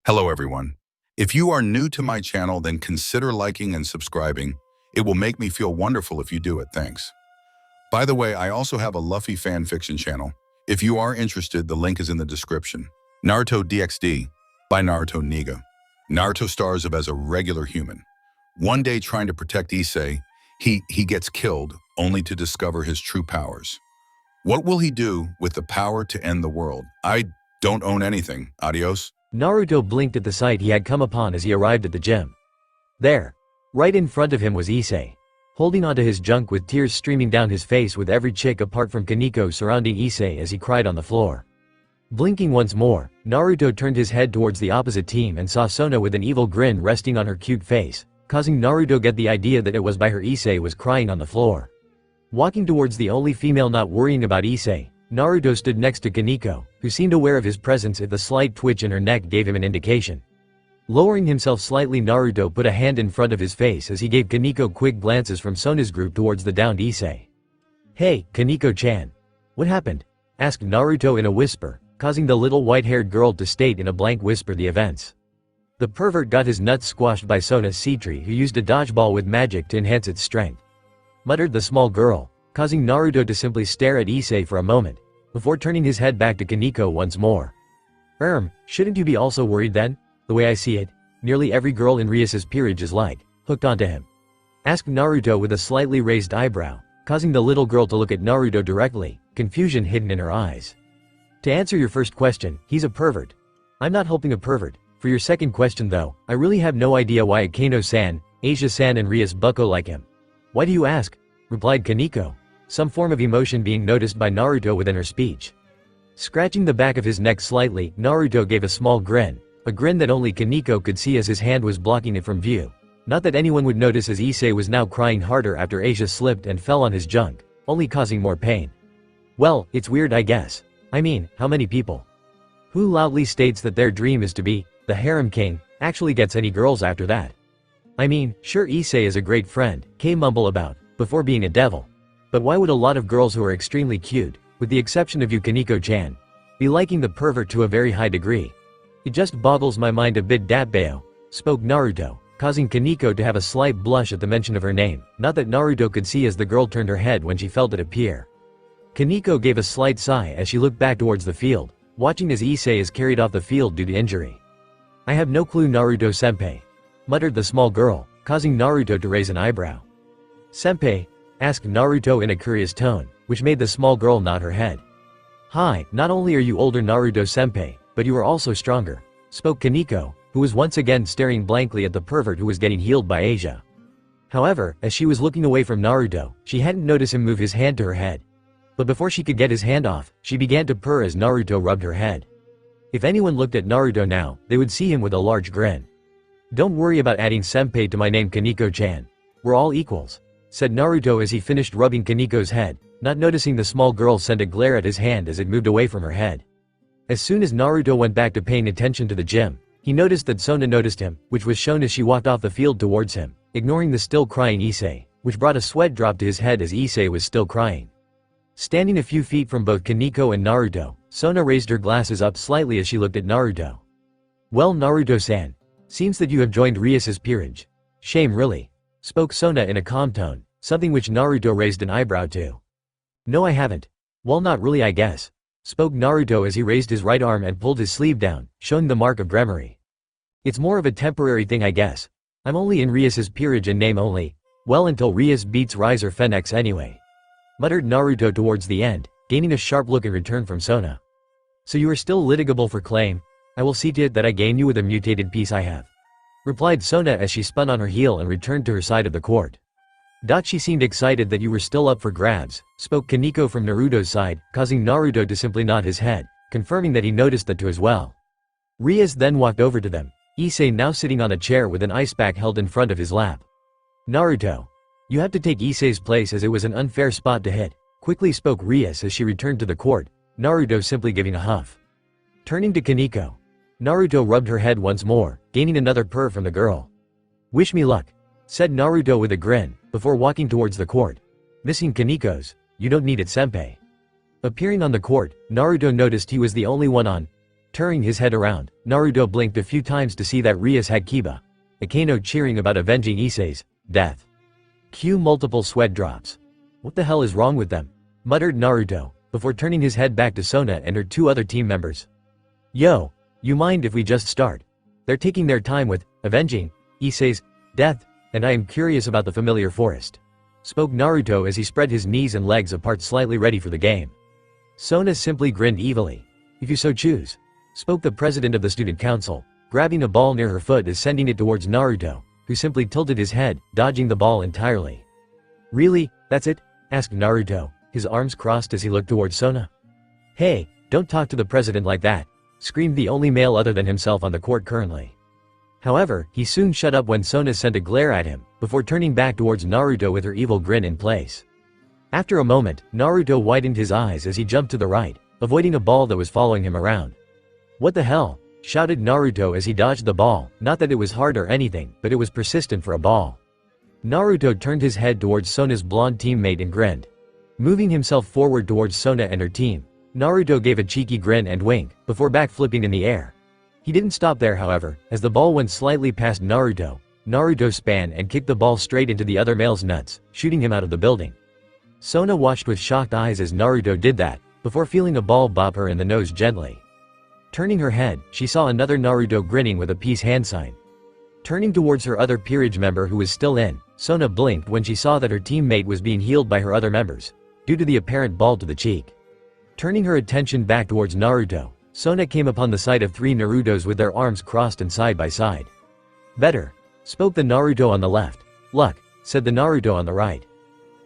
Hello everyone. If you are new to my channel, then consider liking and subscribing. It will make me feel wonderful if you do it, thanks. By the way, I also have a Luffy fan fiction channel. If you are interested, the link is in the description. Naruto DxD by NarutoNega. Naruto stars as a regular human. One day trying to protect Issei, he gets killed only to discover his true powers. What will he do with the power to end the world? I don't own anything. Adios. Naruto blinked at the sight he had come upon as he arrived at the gym. There, right in front of him was Issei, holding onto his junk with tears streaming down his face, with every chick apart from Kaneko surrounding Issei as he cried on the floor. Blinking once more, Naruto turned his head towards the opposite team and saw Sona with an evil grin resting on her cute face, causing Naruto get the idea that it was by her Issei was crying on the floor. Walking towards the only female not worrying about Issei, Naruto stood next to Kaneko, who seemed aware of his presence if the slight twitch in her neck gave him an indication. Lowering himself slightly, Naruto put a hand in front of his face as he gave Kaneko quick glances from Sona's group towards the downed Issei. "Hey, Kaneko-chan. What happened?" asked Naruto in a whisper, causing the little white-haired girl to state in a blank whisper the events. The pervert got his nuts squashed by Sona's Sentry, who used a dodgeball with magic to enhance its strength, muttered the small girl, causing Naruto to simply stare at Issei for a moment, before turning his head back to Kaneko once more. Shouldn't you be also worried then? The way I see it, nearly every girl in Rias's peerage is hooked onto him," asked Naruto with a slightly raised eyebrow, causing the little girl to look at Naruto directly, confusion hidden in her eyes. "To answer your first question, he's a pervert. I'm not helping a pervert. For your second question though, I really have no idea why Akeno-san, Asia-san and Rias bucko like him." "Why do you ask?" replied Kaneko, some form of emotion being noticed by Naruto within her speech. Scratching the back of his neck slightly, Naruto gave a small grin, a grin that only Kaneko could see as his hand was blocking it from view. Not that anyone would notice, as Issei was now crying harder after Asia slipped and fell on his junk, only causing more pain. "Well, it's weird, I guess. I mean, how many people who loudly states that their dream is to be the harem king actually gets any girls after that? I mean, sure, Issei is a great friend, mumble about, before being a devil. But why would a lot of girls who are extremely cute, with the exception of you Kaneko-chan, be liking the pervert to a very high degree? It just boggles my mind a bit, Datbeo," spoke Naruto, causing Kaneko to have a slight blush at the mention of her name, not that Naruto could see as the girl turned her head when she felt it appear. Kaneko gave a slight sigh as she looked back towards the field, watching as Issei is carried off the field due to injury. "I have no clue, Naruto-senpai," muttered the small girl, causing Naruto to raise an eyebrow. "Senpai?" asked Naruto in a curious tone, which made the small girl nod her head. "Hi, not only are you older, Naruto-senpai, but you are also stronger," spoke Kaneko, who was once again staring blankly at the pervert who was getting healed by Asia. However, as she was looking away from Naruto, she hadn't noticed him move his hand to her head. But before she could get his hand off, she began to purr as Naruto rubbed her head. If anyone looked at Naruto now, they would see him with a large grin. "Don't worry about adding senpai to my name, Kaneko-chan. We're all equals," said Naruto as he finished rubbing Kaneko's head, not noticing the small girl sent a glare at his hand as it moved away from her head. As soon as Naruto went back to paying attention to the gym, he noticed that Sona noticed him, which was shown as she walked off the field towards him, ignoring the still crying Issei, which brought a sweat drop to his head as Issei was still crying. Standing a few feet from both Kaneko and Naruto, Sona raised her glasses up slightly as she looked at Naruto. "Well, Naruto-san, seems that you have joined Rias's peerage. Shame, really," spoke Sona in a calm tone, something which Naruto raised an eyebrow to. "No, I haven't. Well, not really, I guess," spoke Naruto as he raised his right arm and pulled his sleeve down, showing the mark of Gremory. "It's more of a temporary thing, I guess. I'm only in Rias's peerage in name only. Well, until Rias beats Riser Fenix anyway," muttered Naruto towards the end, gaining a sharp look in return from Sona. "So you are still litigable for claim? I will see to it that I gain you with a mutated piece I have," replied Sona as she spun on her heel and returned to her side of the court. "She seemed excited that you were still up for grabs," spoke Kaneko from Naruto's side, causing Naruto to simply nod his head, confirming that he noticed that too as well. Rias then walked over to them, Issei now sitting on a chair with an ice pack held in front of his lap. "Naruto, you have to take Issei's place as it was an unfair spot to hit," quickly spoke Rias as she returned to the court, Naruto simply giving a huff. Turning to Kaneko, Naruto rubbed her head once more, gaining another purr from the girl. "Wish me luck," said Naruto with a grin, before walking towards the court. Missing Kaneko's, "You don't need it, senpai." Appearing on the court, Naruto noticed he was the only one on Turning his head around, Naruto blinked a few times to see that Rias had Kiba Akeno cheering about avenging Issei's death. Cue multiple sweat drops. What the hell is wrong with them? Muttered Naruto, before turning his head back to Sona and her two other team members. Yo, you mind if we just start? They're taking their time with avenging Issei's death, and I am curious about the familiar forest. Spoke Naruto as he spread his knees and legs apart slightly ready for the game. Sona simply grinned evilly. If you so choose. Spoke the president of the student council, grabbing a ball near her foot and sending it towards Naruto, who simply tilted his head, dodging the ball entirely. Really, that's it? Asked Naruto, his arms crossed as he looked towards Sona. Hey, don't talk to the president like that, screamed the only male other than himself on the court currently. However, he soon shut up when Sona sent a glare at him, before turning back towards Naruto with her evil grin in place. After a moment, Naruto widened his eyes as he jumped to the right, avoiding a ball that was following him around. What the hell? Shouted Naruto as he dodged the ball, not that it was hard or anything, but it was persistent for a ball. Naruto turned his head towards Sona's blonde teammate and grinned. Moving himself forward towards Sona and her team, Naruto gave a cheeky grin and wink, before backflipping in the air. He didn't stop there however, as the ball went slightly past Naruto. Naruto span and kicked the ball straight into the other male's nuts, shooting him out of the building. Sona watched with shocked eyes as Naruto did that, before feeling a ball bop her in the nose gently. Turning her head, she saw another Naruto grinning with a peace hand sign. Turning towards her other peerage member who was still in, Sona blinked when she saw that her teammate was being healed by her other members, due to the apparent ball to the cheek. Turning her attention back towards Naruto, Sona came upon the sight of three Narutos with their arms crossed and side by side. Better, spoke the Naruto on the left. Luck, said the Naruto on the right.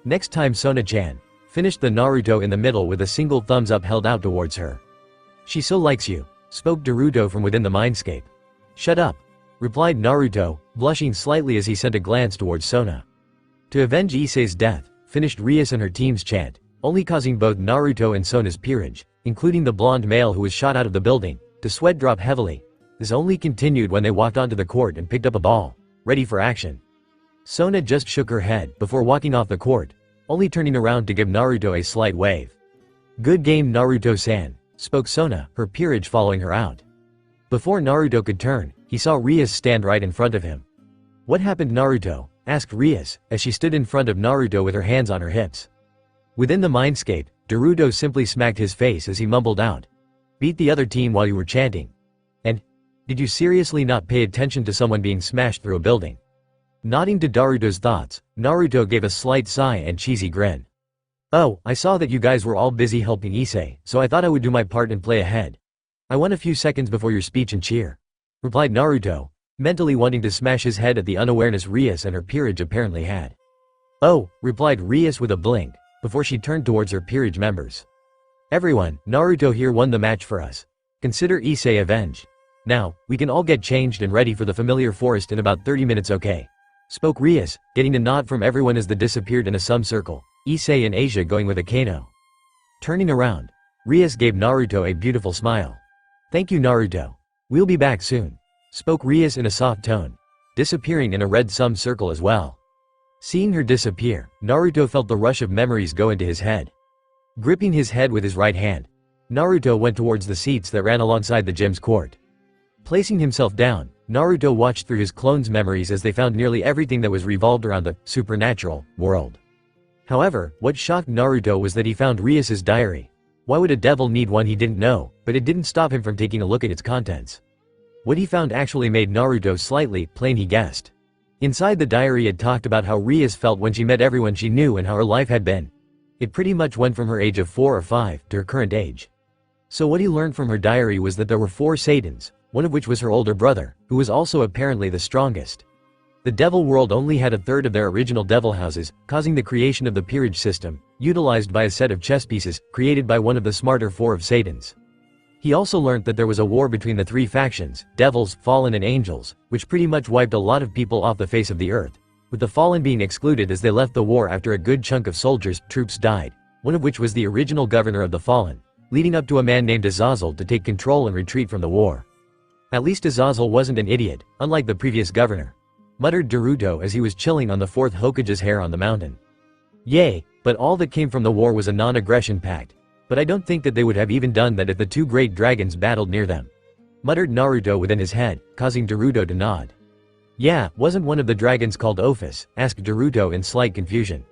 Next time Sona-chan, finished the Naruto in the middle with a single thumbs up held out towards her. She so likes you, spoke Naruto from within the mindscape. Shut up, replied Naruto, blushing slightly as he sent a glance towards Sona. To avenge Issei's death, finished Rias and her team's chant, only causing both Naruto and Sona's peerage, including the blonde male who was shot out of the building, to sweat drop heavily. This only continued when they walked onto the court and picked up a ball, ready for action. Sona just shook her head before walking off the court, only turning around to give Naruto a slight wave. Good game Naruto-san, spoke Sona, her peerage following her out. Before Naruto could turn, he saw Rias stand right in front of him. What happened Naruto? Asked Rias, as she stood in front of Naruto with her hands on her hips. Within the mindscape, Naruto simply smacked his face as he mumbled out. Beat the other team while you were chanting. And, did you seriously not pay attention to someone being smashed through a building? Nodding to Naruto's thoughts, Naruto gave a slight sigh and cheesy grin. Oh, I saw that you guys were all busy helping Issei, so I thought I would do my part and play ahead. I want a few seconds before your speech and cheer, replied Naruto, mentally wanting to smash his head at the unawareness Rias and her peerage apparently had. Oh, replied Rias with a blink, before she turned towards her peerage members. Everyone, Naruto here won the match for us. Consider Issei avenged. Now, we can all get changed and ready for the familiar forest in about 30 minutes okay? Spoke Rias, getting a nod from everyone as they disappeared in a semicircle, Issei and Asia going with Akeno. Turning around, Rias gave Naruto a beautiful smile. Thank you Naruto. We'll be back soon, spoke Rias in a soft tone, disappearing in a red semicircle as well. Seeing her disappear, Naruto felt the rush of memories go into his head. Gripping his head with his right hand, Naruto went towards the seats that ran alongside the gym's court. Placing himself down, Naruto watched through his clones' memories as they found nearly everything that was revolved around the supernatural world. However, what shocked Naruto was that he found Rias's diary. Why would a devil need one he didn't know, but it didn't stop him from taking a look at its contents. What he found actually made Naruto slightly plain he guessed. Inside the diary it talked about how Rias felt when she met everyone she knew and how her life had been. It pretty much went from her age of 4 or 5 to her current age. So what he learned from her diary was that there were 4 Satans, one of which was her older brother, who was also apparently the strongest. The devil world only had a third of their original devil houses, causing the creation of the peerage system, utilized by a set of chess pieces, created by one of the smarter 4 of Satans. He also learned that there was a war between the 3 factions, devils, fallen and angels, which pretty much wiped a lot of people off the face of the earth, with the fallen being excluded as they left the war after a good chunk of troops died, one of which was the original governor of the fallen, leading up to a man named Azazel to take control and retreat from the war. At least Azazel wasn't an idiot, unlike the previous governor, muttered Naruto as he was chilling on the 4th Hokage's hair on the mountain. Yay, but all that came from the war was a non-aggression pact. But I don't think that they would have even done that if the 2 great dragons battled near them, muttered Naruto within his head, causing Naruto to nod. Yeah, wasn't one of the dragons called Ophis? Asked Naruto in slight confusion.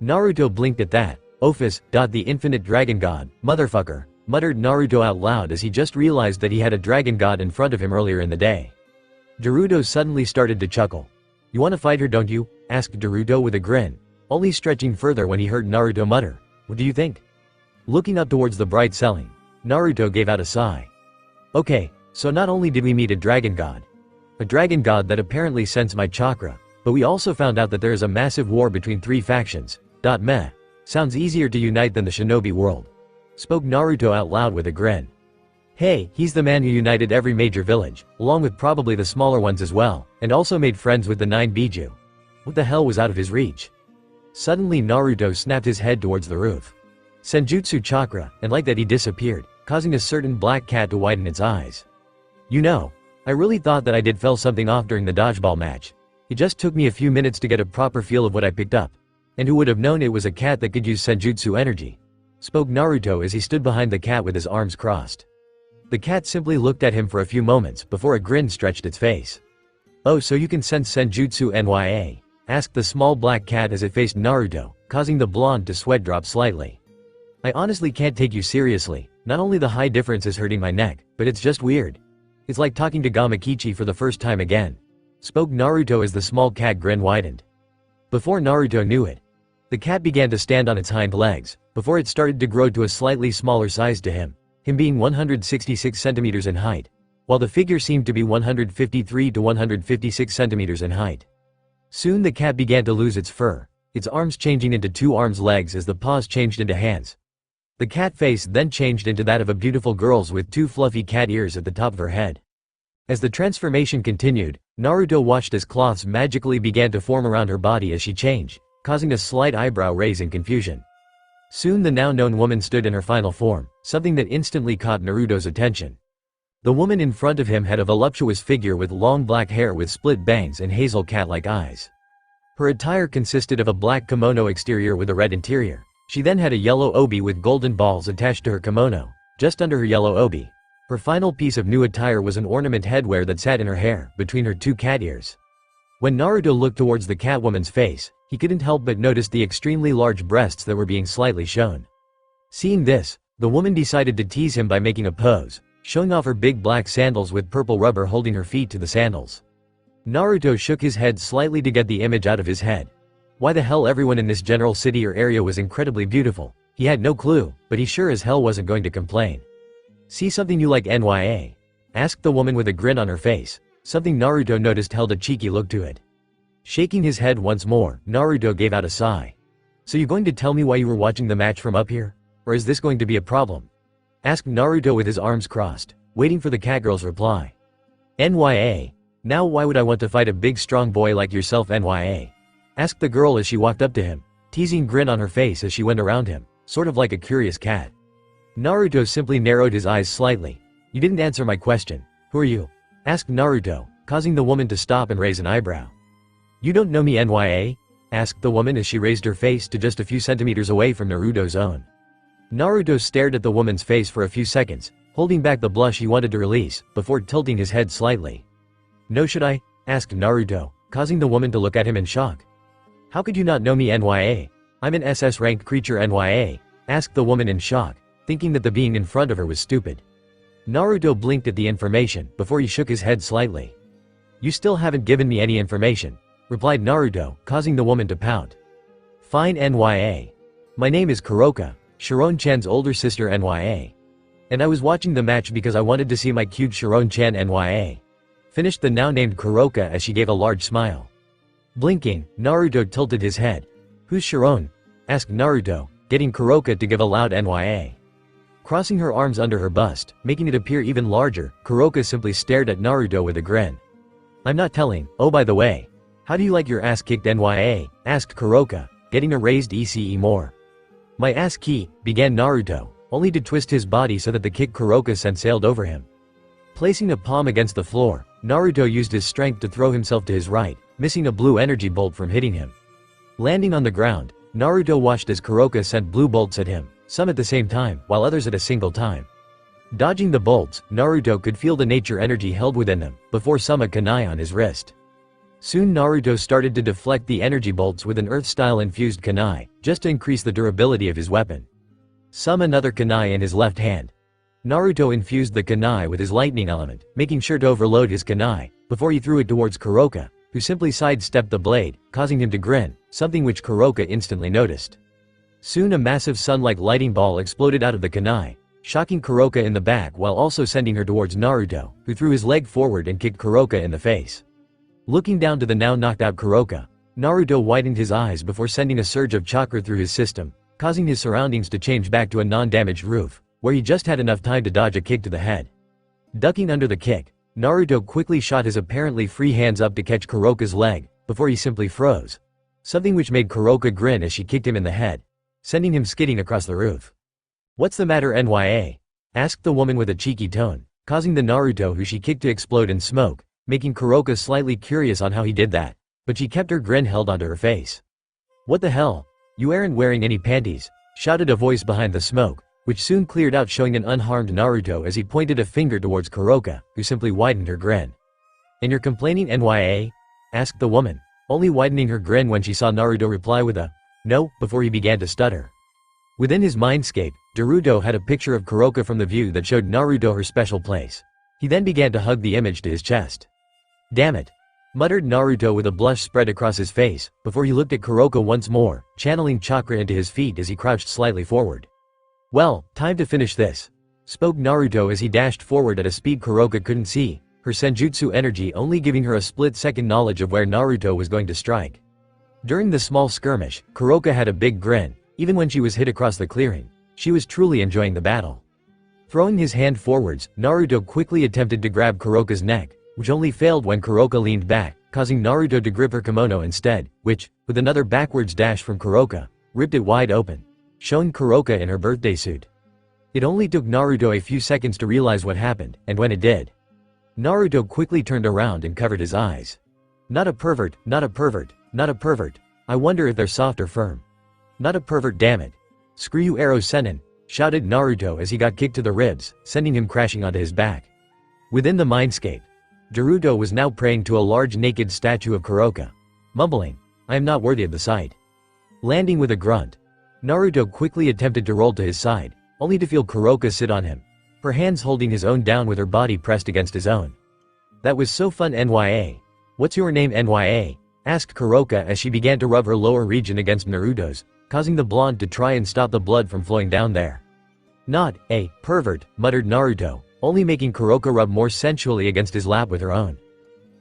Naruto blinked at that. Ophis, the infinite dragon god, motherfucker, muttered Naruto out loud as he just realized that he had a dragon god in front of him earlier in the day. Naruto suddenly started to chuckle. You wanna fight her, don't you? Asked Naruto with a grin, only stretching further when he heard Naruto mutter, what do you think? Looking up towards the bright ceiling, Naruto gave out a sigh. Okay, so not only did we meet a dragon god that apparently sensed my chakra, but we also found out that there is a massive war between 3 factions. Meh. Sounds easier to unite than the shinobi world. Spoke Naruto out loud with a grin. Hey, he's the man who united every major village, along with probably the smaller ones as well, and also made friends with the 9 Biju. What the hell was out of his reach? Suddenly Naruto snapped his head towards the roof. Senjutsu chakra, and like that he disappeared, causing a certain black cat to widen its eyes. You know, I really thought that I did fell something off during the dodgeball match. It just took me a few minutes to get a proper feel of what I picked up. And who would have known it was a cat that could use senjutsu energy? Spoke Naruto as he stood behind the cat with his arms crossed. The cat simply looked at him for a few moments before a grin stretched its face. Oh, so you can sense senjutsu nya? Asked the small black cat as it faced Naruto, causing the blonde to sweat drop slightly. I honestly can't take you seriously. Not only the high difference is hurting my neck, but it's just weird. It's like talking to Gamakichi for the first time again. Spoke Naruto as the small cat grin widened. Before Naruto knew it, the cat began to stand on its hind legs, before it started to grow to a slightly smaller size to him being 166 centimeters in height, while the figure seemed to be 153 to 156 centimeters in height. Soon the cat began to lose its fur, its arms changing into 2 arms legs as the paws changed into hands. The cat face then changed into that of a beautiful girl's with 2 fluffy cat ears at the top of her head. As the transformation continued, Naruto watched as cloths magically began to form around her body as she changed, causing a slight eyebrow raise in confusion. Soon the now-known woman stood in her final form, something that instantly caught Naruto's attention. The woman in front of him had a voluptuous figure with long black hair with split bangs and hazel cat-like eyes. Her attire consisted of a black kimono exterior with a red interior. She then had a yellow obi with golden balls attached to her kimono, just under her yellow obi. Her final piece of new attire was an ornament headwear that sat in her hair, between her 2 cat ears. When Naruto looked towards the catwoman's face, he couldn't help but notice the extremely large breasts that were being slightly shown. Seeing this, the woman decided to tease him by making a pose, showing off her big black sandals with purple rubber holding her feet to the sandals. Naruto shook his head slightly to get the image out of his head. Why the hell everyone in this general city or area was incredibly beautiful, he had no clue, but he sure as hell wasn't going to complain. See something you like nya? Asked the woman with a grin on her face, something Naruto noticed held a cheeky look to it. Shaking his head once more, Naruto gave out a sigh. So you going to tell me why you were watching the match from up here? Or is this going to be a problem? Asked Naruto with his arms crossed, waiting for the catgirl's reply. Nya? Now why would I want to fight a big strong boy like yourself nya? Asked the girl as she walked up to him, teasing grin on her face as she went around him, sort of like a curious cat. Naruto simply narrowed his eyes slightly. You didn't answer my question. Who are you? Asked Naruto, causing the woman to stop and raise an eyebrow. You don't know me nya? Asked the woman as she raised her face to just a few centimeters away from Naruto's own. Naruto stared at the woman's face for a few seconds, holding back the blush he wanted to release, before tilting his head slightly. No, should I? Asked Naruto, causing the woman to look at him in shock. How could you not know me nya? I'm an SS ranked creature nya? Asked the woman in shock, thinking that the being in front of her was stupid. Naruto blinked at the information before he shook his head slightly. You still haven't given me any information, replied Naruto, causing the woman to pout. Fine nya. My name is Kuroka, Sharon-chan's older sister nya. And I was watching the match because I wanted to see my cute Sharon-chan nya. Finished the now-named Kuroka as she gave a large smile. Blinking, Naruto tilted his head. Who's Sharon? Asked Naruto, getting Kuroka to give a loud nya. Crossing her arms under her bust, making it appear even larger, Kuroka simply stared at Naruto with a grin. I'm not telling. Oh, by the way, how do you like your ass kicked nya? Asked Kuroka, getting a raised ECE more. My ass key, began Naruto, only to twist his body so that the kick Kuroka sent sailed over him. Placing a palm against the floor, Naruto used his strength to throw himself to his right, missing a blue energy bolt from hitting him. Landing on the ground, Naruto watched as Kuroka sent blue bolts at him, some at the same time, while others at a single time. Dodging the bolts, Naruto could feel the nature energy held within them, before Sama kunai on his wrist. Soon Naruto started to deflect the energy bolts with an earth-style infused kunai, just to increase the durability of his weapon. Some another kunai in his left hand. Naruto infused the kunai with his lightning element, making sure to overload his kunai, before he threw it towards Kuroka, who simply sidestepped the blade, causing him to grin, something which Kuroka instantly noticed. Soon a massive sun-like lighting ball exploded out of the kunai, shocking Kuroka in the back while also sending her towards Naruto, who threw his leg forward and kicked Kuroka in the face. Looking down to the now knocked out Kuroka, Naruto widened his eyes before sending a surge of chakra through his system, causing his surroundings to change back to a non-damaged roof, where he just had enough time to dodge a kick to the head. Ducking under the kick, Naruto quickly shot his apparently free hands up to catch Kuroka's leg, before he simply froze. Something which made Kuroka grin as she kicked him in the head, sending him skidding across the roof. "What's the matter, Nya?" asked the woman with a cheeky tone, causing the Naruto who she kicked to explode in smoke, making Kuroka slightly curious on how he did that, but she kept her grin held onto her face. "What the hell? You aren't wearing any panties," shouted a voice behind the smoke, which soon cleared out showing an unharmed Naruto as he pointed a finger towards Kuroka, who simply widened her grin. "And you're complaining, Nya?" asked the woman, only widening her grin when she saw Naruto reply with a "no" before he began to stutter. Within his mindscape, Naruto had a picture of Kuroka from the view that showed Naruto her special place. He then began to hug the image to his chest. "Damn it," muttered Naruto with a blush spread across his face, before he looked at Kuroka once more, channeling chakra into his feet as he crouched slightly forward. "Well, time to finish this," spoke Naruto as he dashed forward at a speed Kuroka couldn't see, her senjutsu energy only giving her a split-second knowledge of where Naruto was going to strike. During the small skirmish, Kuroka had a big grin, even when she was hit across the clearing. She was truly enjoying the battle. Throwing his hand forwards, Naruto quickly attempted to grab Kuroka's neck, which only failed when Kuroka leaned back, causing Naruto to grip her kimono instead, which, with another backwards dash from Kuroka, ripped it wide open, showing Kuroka in her birthday suit. It only took Naruto a few seconds to realize what happened, and when it did, Naruto quickly turned around and covered his eyes. "Not a pervert, not a pervert, not a pervert. I wonder if they're soft or firm. Not a pervert, damn it. Screw you, Arrow Sennin," shouted Naruto as he got kicked to the ribs, sending him crashing onto his back. Within the mindscape, Naruto was now praying to a large naked statue of Kuroka, mumbling, "I am not worthy of the sight." Landing with a grunt, Naruto quickly attempted to roll to his side, only to feel Kuroka sit on him, her hands holding his own down with her body pressed against his own. "That was so fun, Nya. What's your name, Nya?" asked Kuroka as she began to rub her lower region against Naruto's, causing the blonde to try and stop the blood from flowing down there. "Not a pervert," muttered Naruto, only making Kuroka rub more sensually against his lap with her own.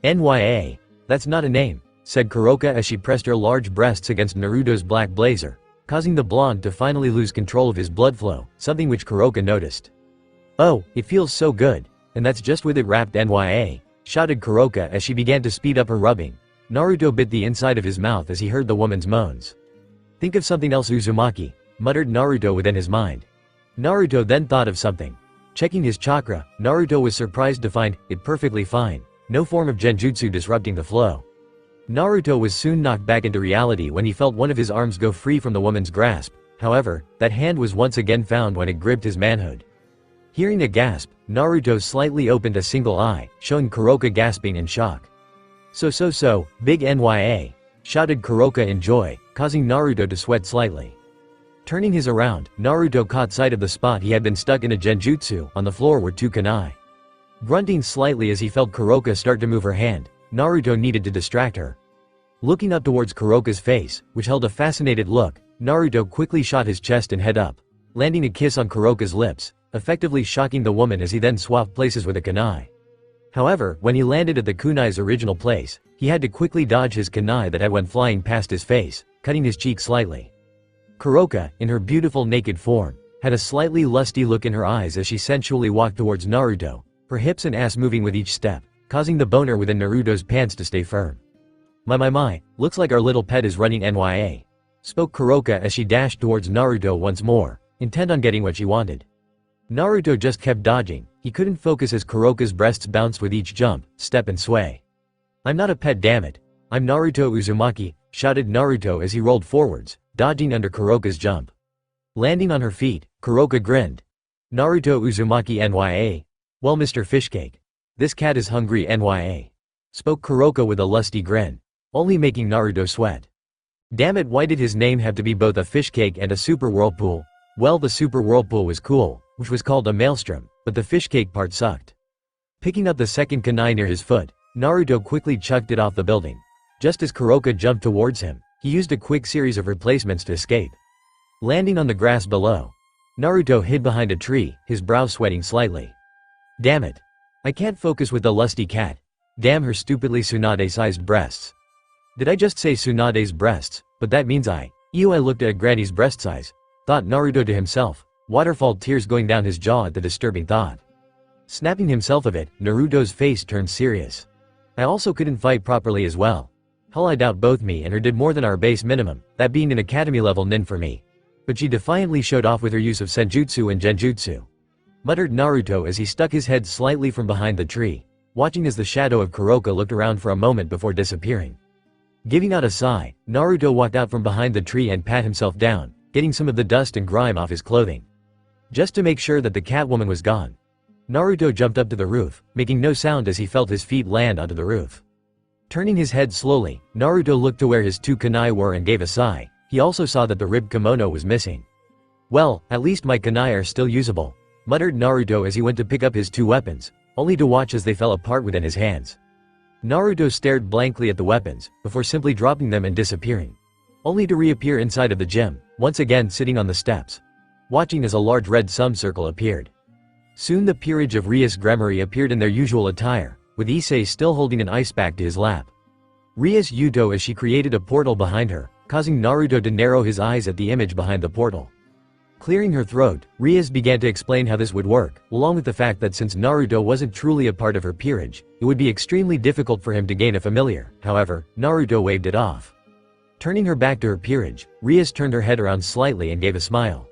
"Nya, that's not a name," said Kuroka as she pressed her large breasts against Naruto's black blazer, causing the blonde to finally lose control of his blood flow, something which Kuroka noticed. "Oh, it feels so good, and that's just with it wrapped, Nya," shouted Kuroka as she began to speed up her rubbing. Naruto bit the inside of his mouth as he heard the woman's moans. "Think of something else, Uzumaki," muttered Naruto within his mind. Naruto then thought of something. Checking his chakra, Naruto was surprised to find it perfectly fine, no form of genjutsu disrupting the flow. Naruto was soon knocked back into reality when he felt one of his arms go free from the woman's grasp. However, that hand was once again found when it gripped his manhood. Hearing a gasp, Naruto slightly opened a single eye, showing Kuroka gasping in shock. So, big Nya," shouted Kuroka in joy, causing Naruto to sweat slightly. Turning his around, Naruto caught sight of the spot he had been stuck in a genjutsu. On the floor were two kunai. Grunting slightly as he felt Kuroka start to move her hand, Naruto needed to distract her. Looking up towards Kuroka's face, which held a fascinated look, Naruto quickly shot his chest and head up, landing a kiss on Kuroka's lips, effectively shocking the woman as he then swapped places with a kunai. However, when he landed at the kunai's original place, he had to quickly dodge his kunai that had went flying past his face, cutting his cheek slightly. Kuroka, in her beautiful naked form, had a slightly lusty look in her eyes as she sensually walked towards Naruto, her hips and ass moving with each step, causing the boner within Naruto's pants to stay firm. My, looks like our little pet is running Nya," spoke Kuroka as she dashed towards Naruto once more, intent on getting what she wanted. Naruto just kept dodging. He couldn't focus as Kuroka's breasts bounced with each jump, step and sway. "I'm not a pet, damn it. I'm Naruto Uzumaki," shouted Naruto as he rolled forwards, dodging under Kuroka's jump. Landing on her feet, Kuroka grinned. Naruto Uzumaki NYA. Well, Mr. Fishcake. This cat is hungry NYA. Spoke Kuroko with a lusty grin, only making Naruto sweat. Damn it, why did his name have to be both a fish cake and a super whirlpool? Well, the super whirlpool was cool, which was called a maelstrom, but the fish cake part sucked. Picking up the second kunai near his foot, Naruto quickly chucked it off the building. Just as Kuroko jumped towards him, he used a quick series of replacements to escape. Landing on the grass below, Naruto hid behind a tree, his brow sweating slightly. Damn it. I can't focus with the lusty cat. Damn her stupidly Tsunade-sized breasts. Did I just say Tsunade's breasts? But that means I looked at a granny's breast size, thought Naruto to himself, waterfall tears going down his jaw at the disturbing thought. Snapping himself of it, Naruto's face turned serious. I also couldn't fight properly as well. Hell, I doubt both me and her did more than our base minimum, that being an academy level nin for me. But she defiantly showed off with her use of senjutsu and genjutsu. Muttered Naruto as he stuck his head slightly from behind the tree, watching as the shadow of Kuroko looked around for a moment before disappearing. Giving out a sigh, Naruto walked out from behind the tree and pat himself down, getting some of the dust and grime off his clothing. Just to make sure that the Catwoman was gone, Naruto jumped up to the roof, making no sound as he felt his feet land onto the roof. Turning his head slowly, Naruto looked to where his two kunai were and gave a sigh. He also saw that the ribbed kimono was missing. Well, at least my kunai are still usable, muttered Naruto as he went to pick up his two weapons, only to watch as they fell apart within his hands. Naruto stared blankly at the weapons, before simply dropping them and disappearing. Only to reappear inside of the gym, once again sitting on the steps, watching as a large red semicircle appeared. Soon the peerage of Rias Gremory appeared in their usual attire, with Issei still holding an ice pack to his lap. Rias Yuto as she created a portal behind her, causing Naruto to narrow his eyes at the image behind the portal. Clearing her throat, Rias began to explain how this would work, along with the fact that since Naruto wasn't truly a part of her peerage, it would be extremely difficult for him to gain a familiar. However, Naruto waved it off. Turning her back to her peerage, Rias turned her head around slightly and gave a smile.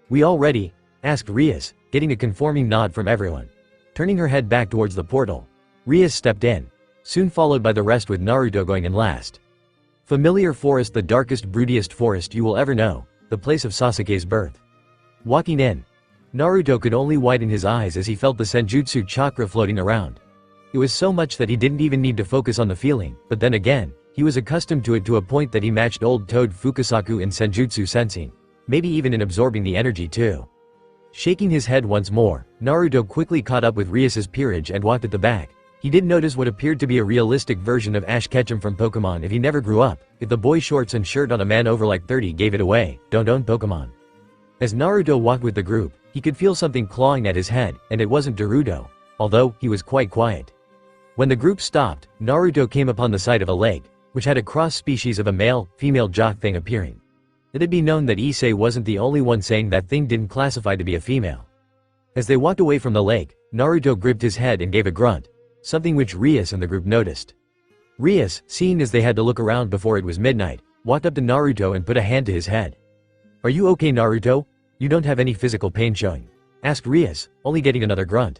"We all ready?" asked Rias, getting a conforming nod from everyone. Turning her head back towards the portal, Rias stepped in, soon followed by the rest with Naruto going in last. Familiar forest, the darkest, broodiest forest you will ever know, the place of Sasuke's birth. Walking in, Naruto could only widen his eyes as he felt the senjutsu chakra floating around. It was so much that he didn't even need to focus on the feeling, but then again, he was accustomed to it to a point that he matched old Toad Fukasaku in senjutsu sensing, maybe even in absorbing the energy too. Shaking his head once more, Naruto quickly caught up with Rias's peerage and walked at the back. He did notice what appeared to be a realistic version of Ash Ketchum from Pokemon if he never grew up, if the boy shorts and shirt on a man over like 30 gave it away, don't own Pokemon. As Naruto walked with the group, he could feel something clawing at his head, and it wasn't Naruto, although he was quite quiet. When the group stopped, Naruto came upon the side of a lake, which had a cross-species of a male-female jock thing appearing. Let it be known that Issei wasn't the only one saying that thing didn't classify to be a female. As they walked away from the lake, Naruto gripped his head and gave a grunt, something which Rias and the group noticed. Rias, seeing as they had to look around before it was midnight, walked up to Naruto and put a hand to his head. "Are you okay, Naruto? You don't have any physical pain showing?" asked Rias, only getting another grunt.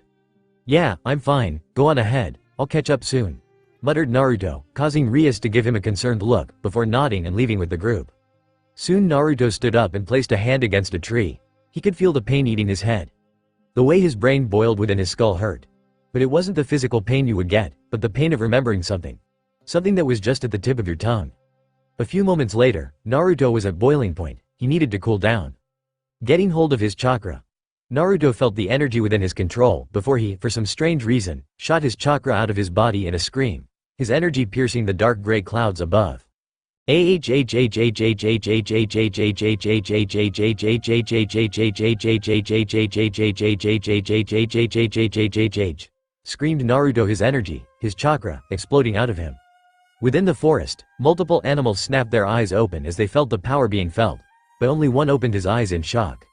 "Yeah, I'm fine, go on ahead, I'll catch up soon," muttered Naruto, causing Rias to give him a concerned look, before nodding and leaving with the group. Soon Naruto stood up and placed a hand against a tree. He could feel the pain eating his head. The way his brain boiled within his skull hurt. But it wasn't the physical pain you would get, but the pain of remembering something. Something that was just at the tip of your tongue. A few moments later, Naruto was at boiling point. He needed to cool down. Getting hold of his chakra, Naruto felt the energy within his control before he, for some strange reason, shot his chakra out of his body in a scream, his energy piercing the dark gray clouds above. Screamed Naruto, his energy, his chakra, exploding out of him. Within the forest, multiple animals snapped their eyes open as they felt the power being felt, but only one opened his eyes in shock.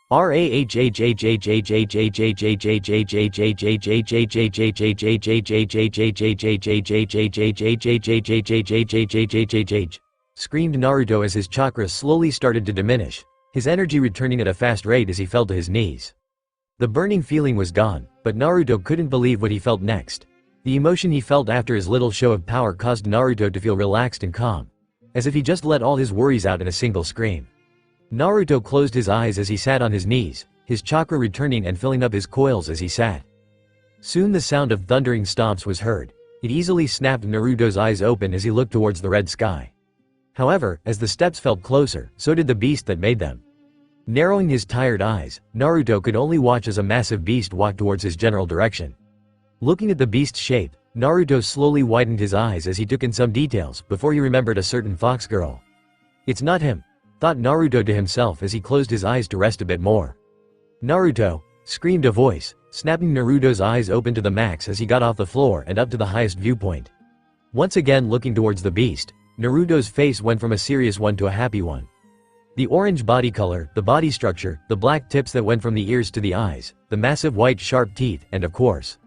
Screamed Naruto as his chakra slowly started to diminish, his energy returning at a fast rate as he fell to his knees. The burning feeling was gone, but Naruto couldn't believe what he felt next. The emotion he felt after his little show of power caused Naruto to feel relaxed and calm, as if he just let all his worries out in a single scream. Naruto closed his eyes as he sat on his knees, his chakra returning and filling up his coils as he sat. Soon the sound of thundering stomps was heard. It easily snapped Naruto's eyes open as he looked towards the red sky. However, as the steps felt closer, so did the beast that made them. Narrowing his tired eyes, Naruto could only watch as a massive beast walked towards his general direction. Looking at the beast's shape, Naruto slowly widened his eyes as he took in some details before he remembered a certain fox girl. "It's not him," thought Naruto to himself as he closed his eyes to rest a bit more. "Naruto!" screamed a voice, snapping Naruto's eyes open to the max as he got off the floor and up to the highest viewpoint. Once again looking towards the beast, Naruto's face went from a serious one to a happy one. The orange body color, the body structure, the black tips that went from the ears to the eyes, the massive white sharp teeth, and of course,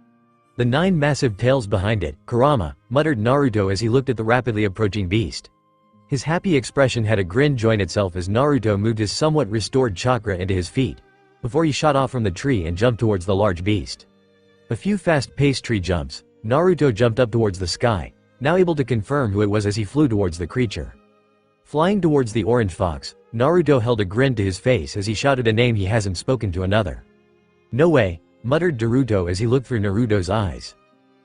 the 9 massive tails behind it, Kurama, muttered Naruto as he looked at the rapidly approaching beast. His happy expression had a grin join itself as Naruto moved his somewhat restored chakra into his feet, before he shot off from the tree and jumped towards the large beast. A few fast-paced tree jumps, Naruto jumped up towards the sky, now able to confirm who it was as he flew towards the creature. Flying towards the orange fox, Naruto held a grin to his face as he shouted a name he hasn't spoken to another. "No way," muttered Naruto as he looked through Naruto's eyes.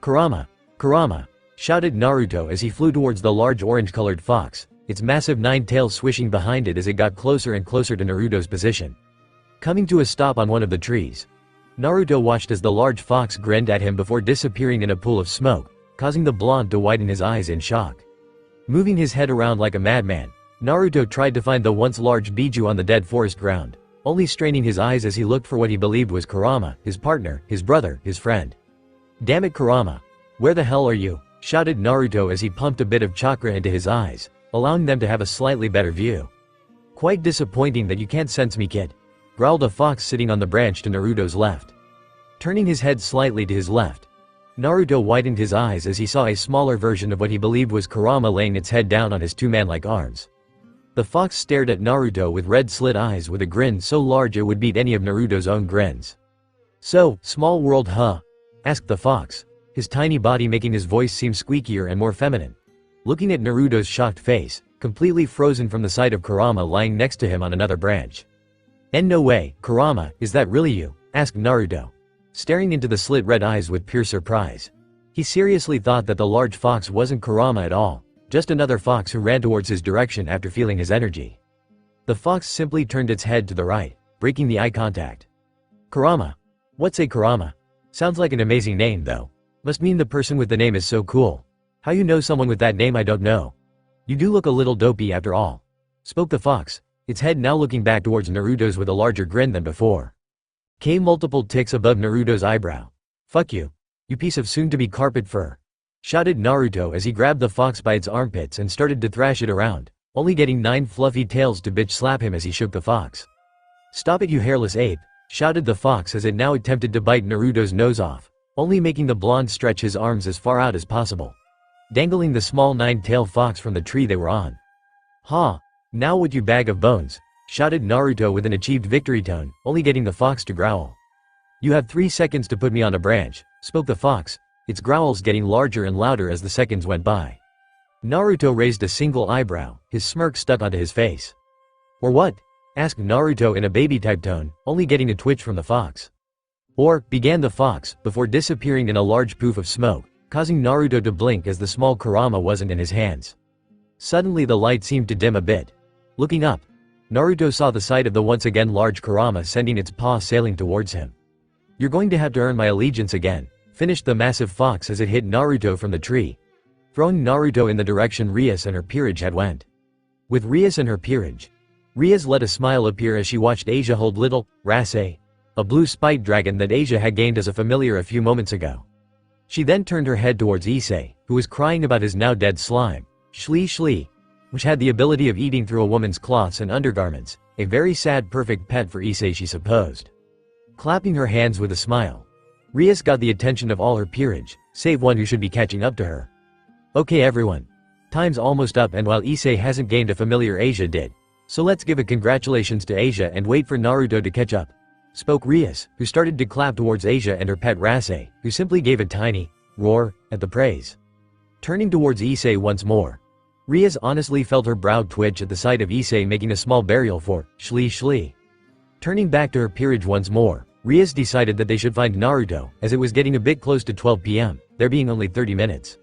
"Kurama! Kurama!" shouted Naruto as he flew towards the large orange-colored fox, its massive 9 tails swishing behind it as it got closer and closer to Naruto's position. Coming to a stop on one of the trees, Naruto watched as the large fox grinned at him before disappearing in a pool of smoke, causing the blonde to widen his eyes in shock. Moving his head around like a madman, Naruto tried to find the once large Biju on the dead forest ground, only straining his eyes as he looked for what he believed was Kurama, his partner, his brother, his friend. "Damn it, Kurama! Where the hell are you?" shouted Naruto as he pumped a bit of chakra into his eyes, allowing them to have a slightly better view. "Quite disappointing that you can't sense me, kid," growled a fox sitting on the branch to Naruto's left. Turning his head slightly to his left, Naruto widened his eyes as he saw a smaller version of what he believed was Kurama laying its head down on his 2 man-like arms. The fox stared at Naruto with red slit eyes with a grin so large it would beat any of Naruto's own grins. "So, small world huh?" asked the fox, his tiny body making his voice seem squeakier and more feminine. Looking at Naruto's shocked face, completely frozen from the sight of Kurama lying next to him on another branch. "And no way, Kurama, is that really you?" asked Naruto, staring into the slit red eyes with pure surprise. He seriously thought that the large fox wasn't Kurama at all, just another fox who ran towards his direction after feeling his energy. The fox simply turned its head to the right, breaking the eye contact. "Kurama? What's a Kurama? Sounds like an amazing name though. Must mean the person with the name is so cool. How you know someone with that name I don't know. You do look a little dopey after all," spoke the fox, its head now looking back towards Naruto's with a larger grin than before. Came multiple ticks above Naruto's eyebrow. "Fuck you. You piece of soon-to-be carpet fur," shouted Naruto as he grabbed the fox by its armpits and started to thrash it around, only getting 9 fluffy tails to bitch slap him as he shook the fox. "Stop it you hairless ape," shouted the fox as it now attempted to bite Naruto's nose off, only making the blonde stretch his arms as far out as possible, dangling the small 9-tailed fox from the tree they were on. "Ha! Now what you bag of bones," shouted Naruto with an achieved victory tone, only getting the fox to growl. "You have 3 seconds to put me on a branch," spoke the fox, its growls getting larger and louder as the seconds went by. Naruto raised a single eyebrow, his smirk stuck onto his face. "Or what?" asked Naruto in a baby-type tone, only getting a twitch from the fox. "Or," began the fox, before disappearing in a large poof of smoke, causing Naruto to blink as the small Kurama wasn't in his hands. Suddenly the light seemed to dim a bit. Looking up, Naruto saw the sight of the once again large Kurama sending its paw sailing towards him. "You're going to have to earn my allegiance again," finished the massive fox as it hit Naruto from the tree, throwing Naruto in the direction Rias and her peerage had went. With Rias and her peerage, Rias let a smile appear as she watched Asia hold little Rase, a blue spite dragon that Asia had gained as a familiar a few moments ago. She then turned her head towards Issei, who was crying about his now dead slime, Shli, which had the ability of eating through a woman's cloths and undergarments, a very sad perfect pet for Issei she supposed. Clapping her hands with a smile, Rias got the attention of all her peerage, save one who should be catching up to her. "Okay everyone. Time's almost up and while Issei hasn't gained a familiar Asia did, so let's give a congratulations to Asia and wait for Naruto to catch up," spoke Rias, who started to clap towards Asia and her pet Rase, who simply gave a tiny roar at the praise. Turning towards Issei once more, Rias honestly felt her brow twitch at the sight of Issei making a small burial for Shli. Turning back to her peerage once more, Rias decided that they should find Naruto, as it was getting a bit close to 12 p.m., there being only 30 minutes.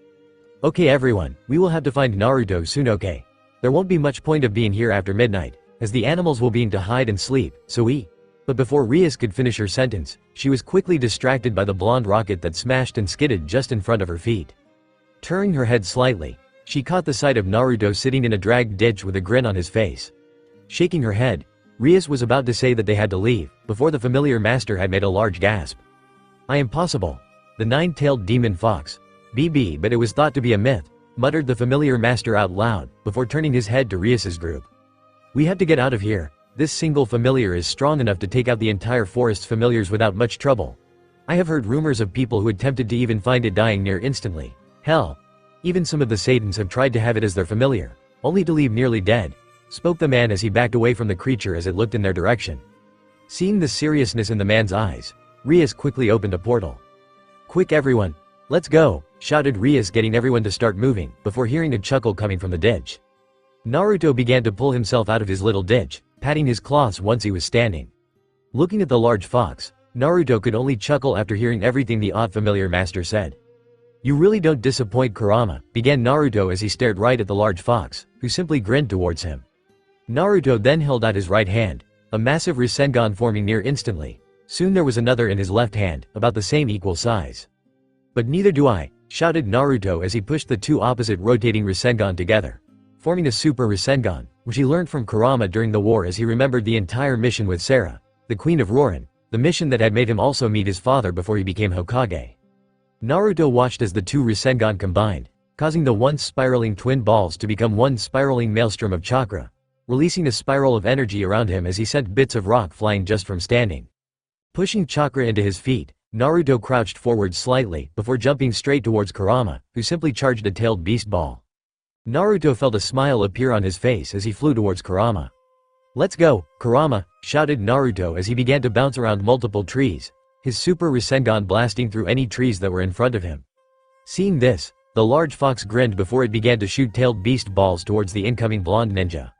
Okay everyone, we will have to find Naruto soon, okay? There won't be much point of being here after midnight, as the animals will be in to hide and sleep, so we... But before Rias could finish her sentence, she was quickly distracted by the blonde rocket that smashed and skidded just in front of her feet. Turning her head slightly, she caught the sight of Naruto sitting in a dragged ditch with a grin on his face. Shaking her head, Rias was about to say that they had to leave, before the familiar master had made a large gasp. "I am possible. The nine-tailed demon fox. BB, but it was thought to be a myth," muttered the familiar master out loud, before turning his head to Rias's group. "We have to get out of here. This single familiar is strong enough to take out the entire forest's familiars without much trouble. I have heard rumors of people who attempted to even find it dying near instantly. Hell, even some of the Satans have tried to have it as their familiar, only to leave nearly dead," spoke the man as he backed away from the creature as it looked in their direction. Seeing the seriousness in the man's eyes, Rias quickly opened a portal. "Quick everyone, let's go," shouted Rias, getting everyone to start moving, before hearing a chuckle coming from the ditch. Naruto began to pull himself out of his little ditch, patting his claws once he was standing. Looking at the large fox, Naruto could only chuckle after hearing everything the odd familiar master said. "You really don't disappoint, Kurama," began Naruto as he stared right at the large fox, who simply grinned towards him. Naruto then held out his right hand, a massive Rasengan forming near instantly. Soon there was another in his left hand, about the same equal size. "But neither do I," shouted Naruto as he pushed the two opposite rotating Rasengan together, forming a Super Rasengan, which he learned from Kurama during the war as he remembered the entire mission with Sarah, the Queen of Rorin, the mission that had made him also meet his father before he became Hokage. Naruto watched as the two Rasengan combined, causing the once spiraling twin balls to become one spiraling maelstrom of chakra, releasing a spiral of energy around him as he sent bits of rock flying just from standing. Pushing chakra into his feet, Naruto crouched forward slightly before jumping straight towards Kurama, who simply charged a tailed beast ball. Naruto felt a smile appear on his face as he flew towards Kurama. "Let's go, Kurama," shouted Naruto as he began to bounce around multiple trees, his Super Rasengan blasting through any trees that were in front of him. Seeing this, the large fox grinned before it began to shoot tailed beast balls towards the incoming blonde ninja.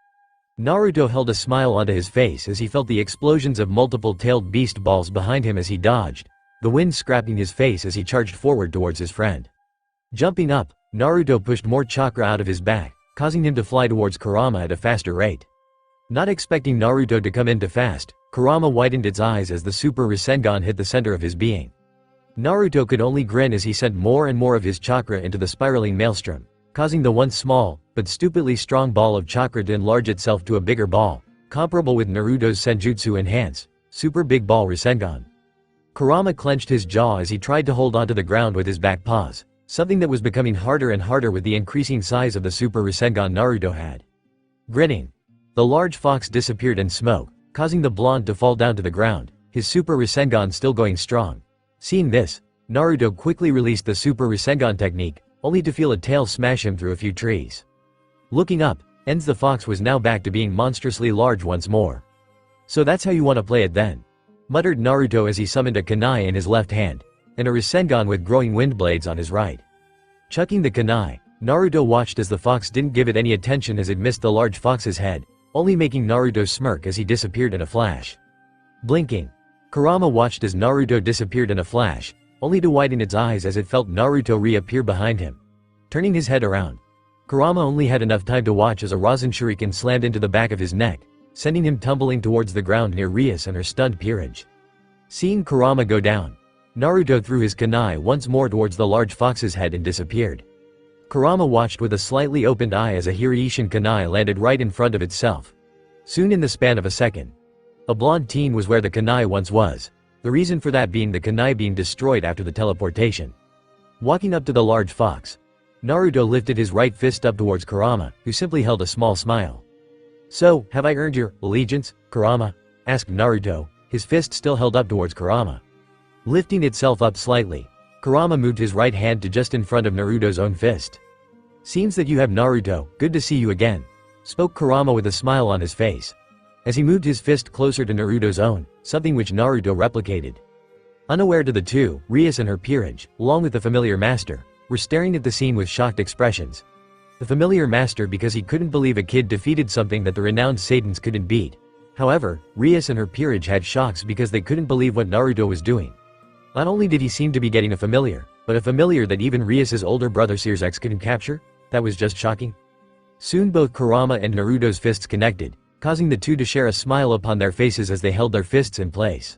Naruto held a smile onto his face as he felt the explosions of multiple tailed beast balls behind him as he dodged, the wind scraping his face as he charged forward towards his friend. Jumping up, Naruto pushed more chakra out of his back, causing him to fly towards Kurama at a faster rate. Not expecting Naruto to come in too fast, Kurama widened its eyes as the Super Rasengan hit the center of his being. Naruto could only grin as he sent more and more of his chakra into the spiraling maelstrom, causing the once small, but stupidly strong ball of chakra to enlarge itself to a bigger ball, comparable with Naruto's Senjutsu Enhance, Super Big Ball Rasengan. Kurama clenched his jaw as he tried to hold onto the ground with his back paws, something that was becoming harder and harder with the increasing size of the Super Rasengan Naruto had. Grinning, the large fox disappeared in smoke, causing the blonde to fall down to the ground, his Super Rasengan still going strong. Seeing this, Naruto quickly released the Super Rasengan technique, only to feel a tail smash him through a few trees. Looking up, the fox was now back to being monstrously large once more. "So that's how you want to play it then," muttered Naruto as he summoned a kunai in his left hand, and a Rasengan with growing wind blades on his right. Chucking the kunai, Naruto watched as the fox didn't give it any attention as it missed the large fox's head, only making Naruto smirk as he disappeared in a flash. Blinking, Kurama watched as Naruto disappeared in a flash, only to widen its eyes as it felt Naruto reappear behind him. Turning his head around, Kurama only had enough time to watch as a Rasen Shuriken slammed into the back of his neck, sending him tumbling towards the ground near Rias and her stunned peerage. Seeing Kurama go down, Naruto threw his kunai once more towards the large fox's head and disappeared. Kurama watched with a slightly opened eye as a Hiraishin kunai landed right in front of itself. Soon in the span of a second, a blonde teen was where the kunai once was, the reason for that being the kunai being destroyed after the teleportation. Walking up to the large fox, Naruto lifted his right fist up towards Kurama, who simply held a small smile. "So, have I earned your allegiance, Kurama?" asked Naruto, his fist still held up towards Kurama. Lifting itself up slightly, Kurama moved his right hand to just in front of Naruto's own fist. "Seems that you have, Naruto, good to see you again," spoke Kurama with a smile on his face, as he moved his fist closer to Naruto's own, something which Naruto replicated. Unaware to the two, Rias and her peerage, along with the familiar master, were staring at the scene with shocked expressions. The familiar master because he couldn't believe a kid defeated something that the renowned Satans couldn't beat. However, Rias and her peerage had shocks because they couldn't believe what Naruto was doing. Not only did he seem to be getting a familiar, but a familiar that even Rias's older brother Sears X couldn't capture? That was just shocking. Soon both Kurama and Naruto's fists connected, causing the two to share a smile upon their faces as they held their fists in place.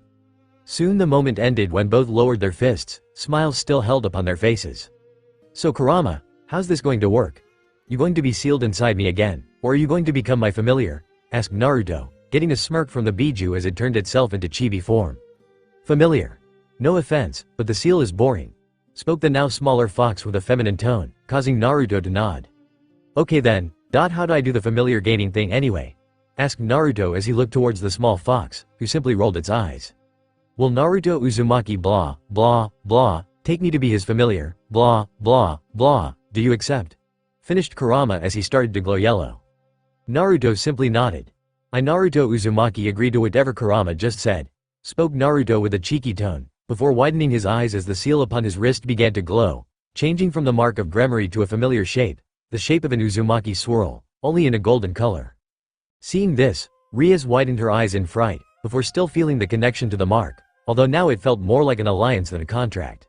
Soon the moment ended when both lowered their fists, smiles still held upon their faces. So Kurama, how's this going to work? You going to be sealed inside me again, or are you going to become my familiar? Asked Naruto, getting a smirk from the biju as it turned itself into chibi form. Familiar. No offense, but the seal is boring, spoke the now smaller fox with a feminine tone, causing Naruto to nod. Okay then, how do I do the familiar gaining thing anyway? Asked Naruto as he looked towards the small fox, who simply rolled its eyes. Will Naruto Uzumaki blah, blah, blah, take me to be his familiar, blah, blah, blah, do you accept? Finished Kurama as he started to glow yellow. Naruto simply nodded. Naruto Uzumaki agreed to whatever Kurama just said, spoke Naruto with a cheeky tone, before widening his eyes as the seal upon his wrist began to glow, changing from the mark of Gremory to a familiar shape, the shape of an Uzumaki swirl, only in a golden color. Seeing this, Rias widened her eyes in fright, before still feeling the connection to the mark, although now it felt more like an alliance than a contract.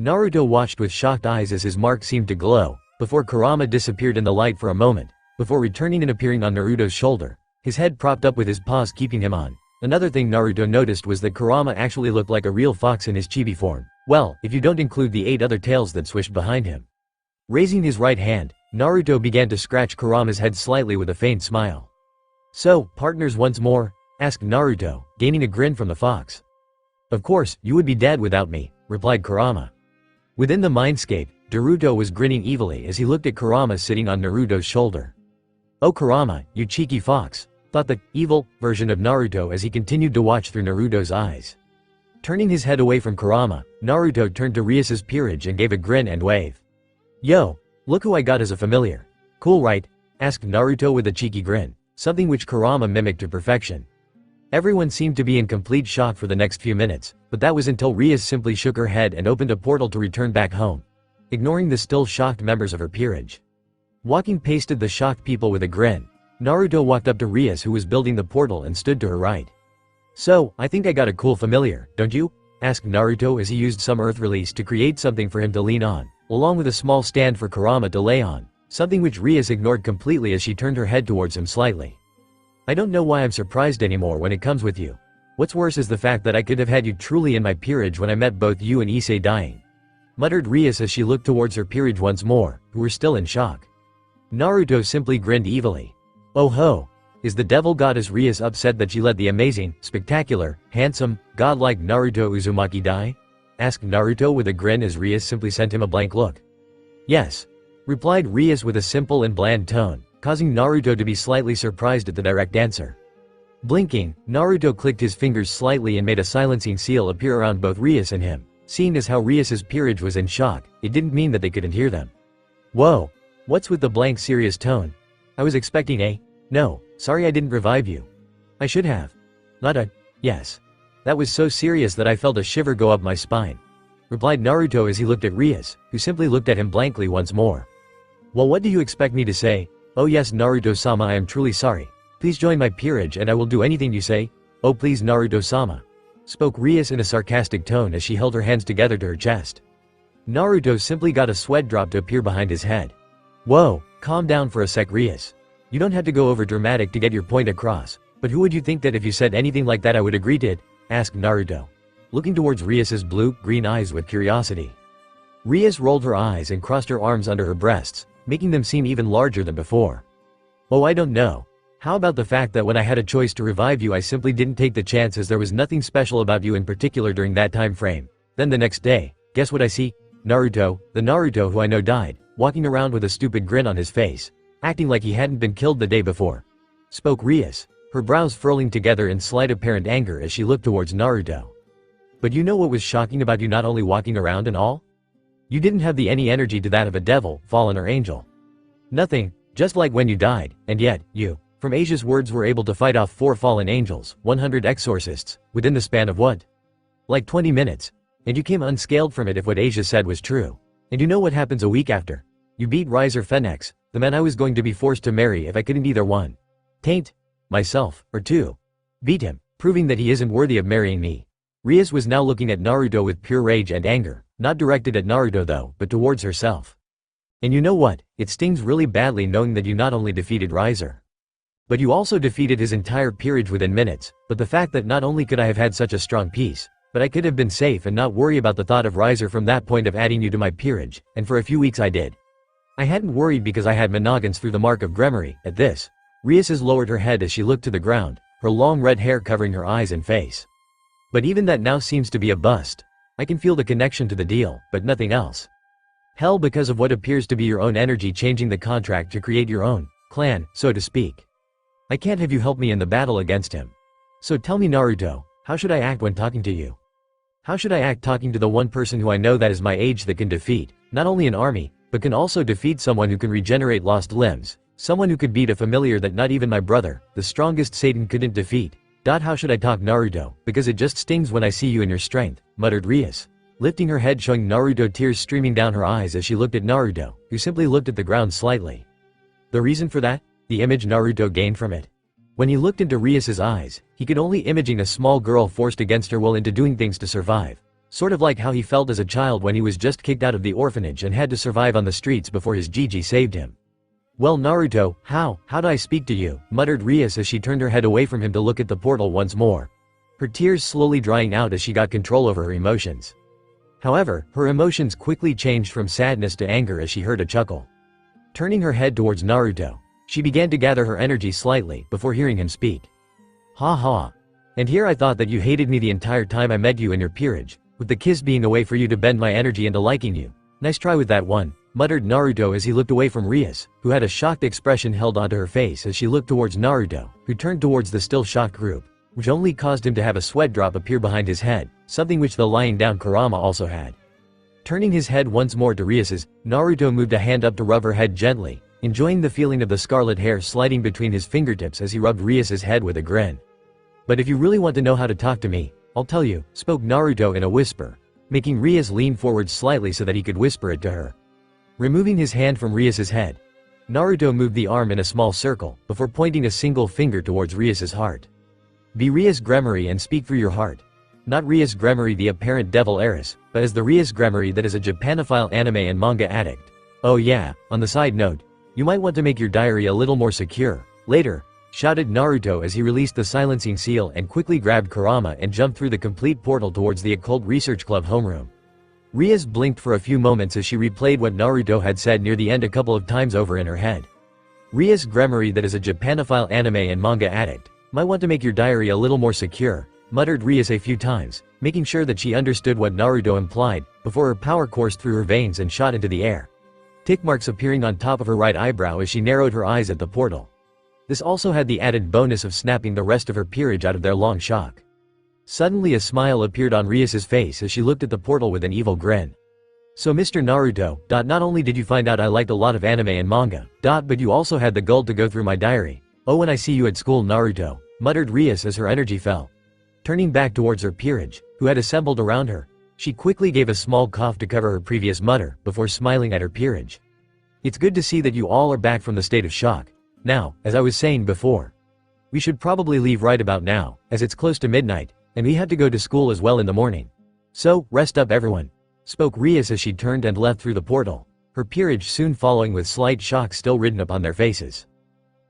Naruto watched with shocked eyes as his mark seemed to glow, before Kurama disappeared in the light for a moment, before returning and appearing on Naruto's shoulder, his head propped up with his paws keeping him on. Another thing Naruto noticed was that Kurama actually looked like a real fox in his chibi form, well, if you don't include the 8 other tails that swished behind him. Raising his right hand, Naruto began to scratch Kurama's head slightly with a faint smile. So, partners once more? Asked Naruto, gaining a grin from the fox. Of course, you would be dead without me, replied Kurama. Within the mindscape, Naruto was grinning evilly as he looked at Kurama sitting on Naruto's shoulder. Oh Kurama, you cheeky fox, thought the evil version of Naruto as he continued to watch through Naruto's eyes. Turning his head away from Kurama, Naruto turned to Rias's peerage and gave a grin and wave. Yo, look who I got as a familiar. Cool right? Asked Naruto with a cheeky grin, something which Kurama mimicked to perfection. Everyone seemed to be in complete shock for the next few minutes, but that was until Rias simply shook her head and opened a portal to return back home, ignoring the still shocked members of her peerage. Walking past the shocked people with a grin, Naruto walked up to Rias who was building the portal and stood to her right. So, I think I got a cool familiar, don't you? Asked Naruto as he used some earth release to create something for him to lean on, along with a small stand for Kurama to lay on, something which Rias ignored completely as she turned her head towards him slightly. I don't know why I'm surprised anymore when it comes with you. What's worse is the fact that I could have had you truly in my peerage when I met both you and Issei dying, muttered Rias as she looked towards her peerage once more, who were still in shock. Naruto simply grinned evilly. Oh ho! Is the devil goddess Rias upset that she let the amazing, spectacular, handsome, godlike Naruto Uzumaki die? Asked Naruto with a grin as Rias simply sent him a blank look. Yes, replied Rias with a simple and bland tone, causing Naruto to be slightly surprised at the direct answer. Blinking, Naruto clicked his fingers slightly and made a silencing seal appear around both Rias and him. Seeing as how Rias's peerage was in shock, it didn't mean that they couldn't hear them. Whoa! What's with the blank serious tone? I was expecting a, no, sorry I didn't revive you. I should have. Not a, yes. That was so serious that I felt a shiver go up my spine, replied Naruto as he looked at Rias, who simply looked at him blankly once more. Well, what do you expect me to say? Oh yes, Naruto-sama, I am truly sorry. Please join my peerage and I will do anything you say. Oh please Naruto-sama, spoke Rias in a sarcastic tone as she held her hands together to her chest. Naruto simply got a sweat drop to appear behind his head. Whoa, calm down for a sec Rias. You don't have to go over dramatic to get your point across, but who would you think that if you said anything like that I would agree to? Asked Naruto, looking towards Rias's blue-green eyes with curiosity. Rias rolled her eyes and crossed her arms under her breasts, making them seem even larger than before. Oh I don't know. How about the fact that when I had a choice to revive you I simply didn't take the chance as there was nothing special about you in particular during that time frame. Then the next day, guess what I see? Naruto, the Naruto who I know died, walking around with a stupid grin on his face, acting like he hadn't been killed the day before, spoke Rias, her brows furling together in slight apparent anger as she looked towards Naruto. But you know what was shocking about you not only walking around and all? You didn't have any energy to that of a devil, fallen or angel. Nothing, just like when you died, and yet, you, from Asia's words, were able to fight off 4 fallen angels, 100 exorcists, within the span of what? Like 20 minutes. And you came unscaled from it if what Asia said was true. And you know what happens a week after? You beat Riser Fenix, the man I was going to be forced to marry if I couldn't either 1. Taint myself, or 2. Beat him, proving that he isn't worthy of marrying me. Rias was now looking at Naruto with pure rage and anger, not directed at Naruto though, but towards herself. And you know what, it stings really badly knowing that you not only defeated Riser, but you also defeated his entire peerage within minutes, but the fact that not only could I have had such a strong peace, but I could have been safe and not worry about the thought of Riser from that point of adding you to my peerage, and for a few weeks I did. I hadn't worried because I had Minagans through the mark of Gremory. At this, Rias lowered her head as she looked to the ground, her long red hair covering her eyes and face. But even that now seems to be a bust. I can feel the connection to the deal, but nothing else. Hell, because of what appears to be your own energy changing the contract to create your own clan, so to speak. I can't have you help me in the battle against him. So tell me Naruto, how should I act when talking to you? How should I act talking to the one person who I know that is my age that can defeat, not only an army, but can also defeat someone who can regenerate lost limbs, someone who could beat a familiar that not even my brother, the strongest Satan, couldn't defeat. How should I talk Naruto, because it just stings when I see you in your strength, muttered Rias, lifting her head showing Naruto tears streaming down her eyes as she looked at Naruto, who simply looked at the ground slightly. The reason for that? The image Naruto gained from it. When he looked into Rias's eyes, he could only imagine a small girl forced against her will into doing things to survive. Sort of like how he felt as a child when he was just kicked out of the orphanage and had to survive on the streets before his Gigi saved him. Well Naruto, how do I speak to you, muttered Rias as she turned her head away from him to look at the portal once more. Her tears slowly drying out as she got control over her emotions. However, her emotions quickly changed from sadness to anger as she heard a chuckle. Turning her head towards Naruto, she began to gather her energy slightly before hearing him speak. Ha ha. And here I thought that you hated me the entire time I met you in your peerage, with the kiss being a way for you to bend my energy into liking you. Nice try with that one, muttered Naruto as he looked away from Rias, who had a shocked expression held onto her face as she looked towards Naruto, who turned towards the still shocked group, which only caused him to have a sweat drop appear behind his head, something which the lying down Kurama also had. Turning his head once more to Rias's, Naruto moved a hand up to rub her head gently, enjoying the feeling of the scarlet hair sliding between his fingertips as he rubbed Rias's head with a grin. But if you really want to know how to talk to me, I'll tell you, spoke Naruto in a whisper, making Rias lean forward slightly so that he could whisper it to her. Removing his hand from Rias's head, Naruto moved the arm in a small circle, before pointing a single finger towards Rias's heart. Be Rias Gremory and speak through your heart. Not Rias Gremory the apparent devil heiress, but as the Rias Gremory that is a Japanophile anime and manga addict. Oh yeah, on the side note, you might want to make your diary a little more secure, later, shouted Naruto as he released the silencing seal and quickly grabbed Kurama and jumped through the complete portal towards the Occult Research Club homeroom. Rias blinked for a few moments as she replayed what Naruto had said near the end a couple of times over in her head. Rias Gremory that is a Japanophile anime and manga addict, might want to make your diary a little more secure, muttered Rias a few times, making sure that she understood what Naruto implied, before her power coursed through her veins and shot into the air. Tick marks appearing on top of her right eyebrow as she narrowed her eyes at the portal. This also had the added bonus of snapping the rest of her peerage out of their long shock. Suddenly a smile appeared on Rias's face as she looked at the portal with an evil grin. So Mr. Naruto, not only did you find out I liked a lot of anime and manga, but you also had the gall to go through my diary. Oh, when I see you at school Naruto, muttered Rias as her energy fell. Turning back towards her peerage, who had assembled around her, she quickly gave a small cough to cover her previous mutter, before smiling at her peerage. It's good to see that you all are back from the state of shock. Now, as I was saying before, we should probably leave right about now, as it's close to midnight, and we had to go to school as well in the morning. So, rest up everyone, spoke Rias as she turned and left through the portal, her peerage soon following with slight shock still written upon their faces.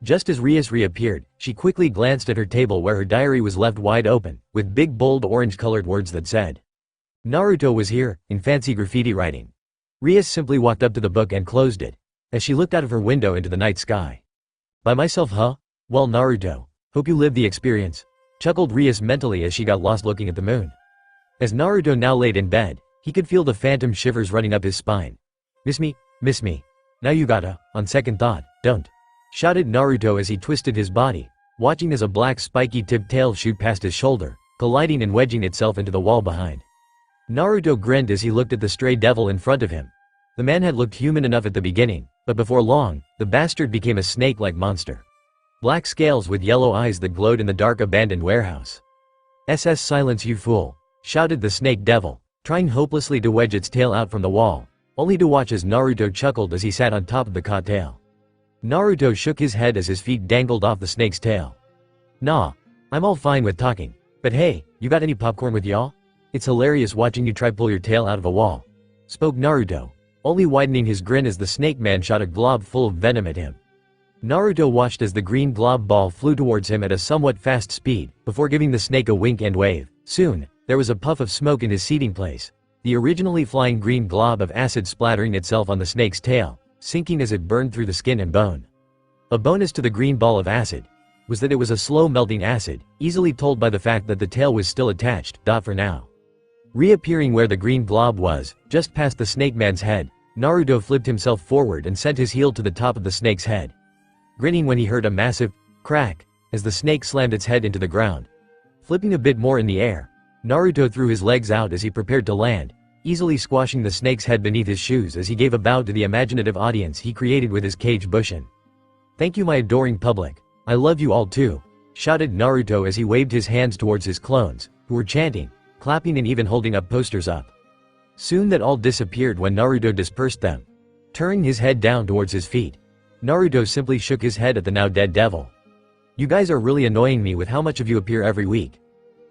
Just as Rias reappeared, she quickly glanced at her table where her diary was left wide open, with big bold orange-colored words that said, Naruto was here, in fancy graffiti writing. Rias simply walked up to the book and closed it, as she looked out of her window into the night sky. By myself huh? Well Naruto, hope you lived the experience, chuckled Rias mentally as she got lost looking at the moon. As Naruto now laid in bed, he could feel the phantom shivers running up his spine. Miss me? Now you gotta, on second thought, don't. Shouted Naruto as he twisted his body, watching as a black spiky-tipped tail shoot past his shoulder, colliding and wedging itself into the wall behind. Naruto grinned as he looked at the stray devil in front of him. The man had looked human enough at the beginning, but before long, the bastard became a snake-like monster. Black scales with yellow eyes that glowed in the dark abandoned warehouse. Silence you fool, shouted the snake devil, trying hopelessly to wedge its tail out from the wall, only to watch as Naruto chuckled as he sat on top of the cot tail. Naruto shook his head as his feet dangled off the snake's tail. Nah, I'm all fine with talking. But hey, you got any popcorn with y'all? It's hilarious watching you try pull your tail out of a wall. Spoke Naruto, only widening his grin as the snake man shot a glob full of venom at him. Naruto watched as the green glob ball flew towards him at a somewhat fast speed, before giving the snake a wink and wave. Soon, there was a puff of smoke in his seating place. The originally flying green glob of acid splattering itself on the snake's tail, sinking as it burned through the skin and bone. A bonus to the green ball of acid was that it was a slow melting acid, easily told by the fact that the tail was still attached, for now. Reappearing where the green glob was, just past the snake man's head, Naruto flipped himself forward and sent his heel to the top of the snake's head. Grinning when he heard a massive crack as the snake slammed its head into the ground. Flipping a bit more in the air, Naruto threw his legs out as he prepared to land, easily squashing the snake's head beneath his shoes as he gave a bow to the imaginative audience he created with his cage bushin. "Thank you, my adoring public. I love you all too," shouted Naruto as he waved his hands towards his clones, who were chanting, clapping and even holding up posters up. Soon that all disappeared when Naruto dispersed them. Turning his head down towards his feet, Naruto simply shook his head at the now dead devil. "You guys are really annoying me with how much of you appear every week,"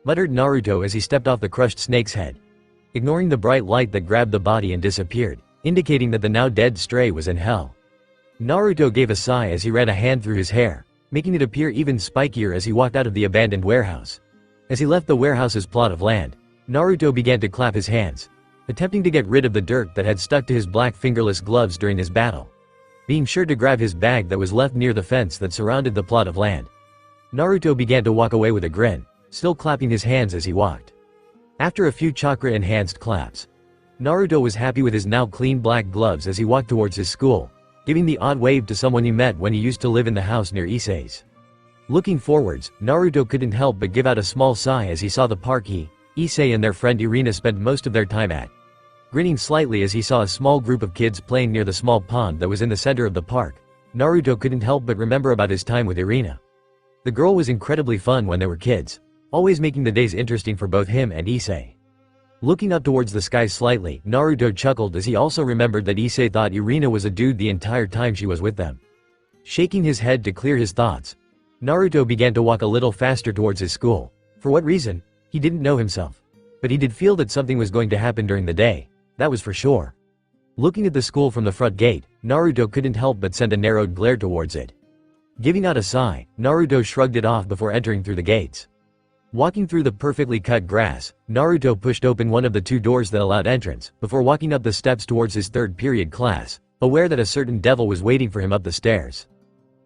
muttered Naruto as he stepped off the crushed snake's head, ignoring the bright light that grabbed the body and disappeared, indicating that the now dead stray was in hell. Naruto gave a sigh as he ran a hand through his hair, making it appear even spikier as he walked out of the abandoned warehouse. As he left the warehouse's plot of land, Naruto began to clap his hands, attempting to get rid of the dirt that had stuck to his black fingerless gloves during his battle. Being sure to grab his bag that was left near the fence that surrounded the plot of land, Naruto began to walk away with a grin, still clapping his hands as he walked. After a few chakra-enhanced claps, Naruto was happy with his now clean black gloves as he walked towards his school, giving the odd wave to someone he met when he used to live in the house near Issei's. Looking forwards, Naruto couldn't help but give out a small sigh as he saw the park Issei and their friend Irina spent most of their time at. Grinning slightly as he saw a small group of kids playing near the small pond that was in the center of the park, Naruto couldn't help but remember about his time with Irina. The girl was incredibly fun when they were kids, always making the days interesting for both him and Issei. Looking up towards the sky slightly, Naruto chuckled as he also remembered that Issei thought Irina was a dude the entire time she was with them. Shaking his head to clear his thoughts, Naruto began to walk a little faster towards his school. For what reason? He didn't know himself. But he did feel that something was going to happen during the day. That was for sure. Looking at the school from the front gate, Naruto couldn't help but send a narrowed glare towards it. Giving out a sigh, Naruto shrugged it off before entering through the gates. Walking through the perfectly cut grass, Naruto pushed open one of the two doors that allowed entrance, before walking up the steps towards his third period class, aware that a certain devil was waiting for him up the stairs.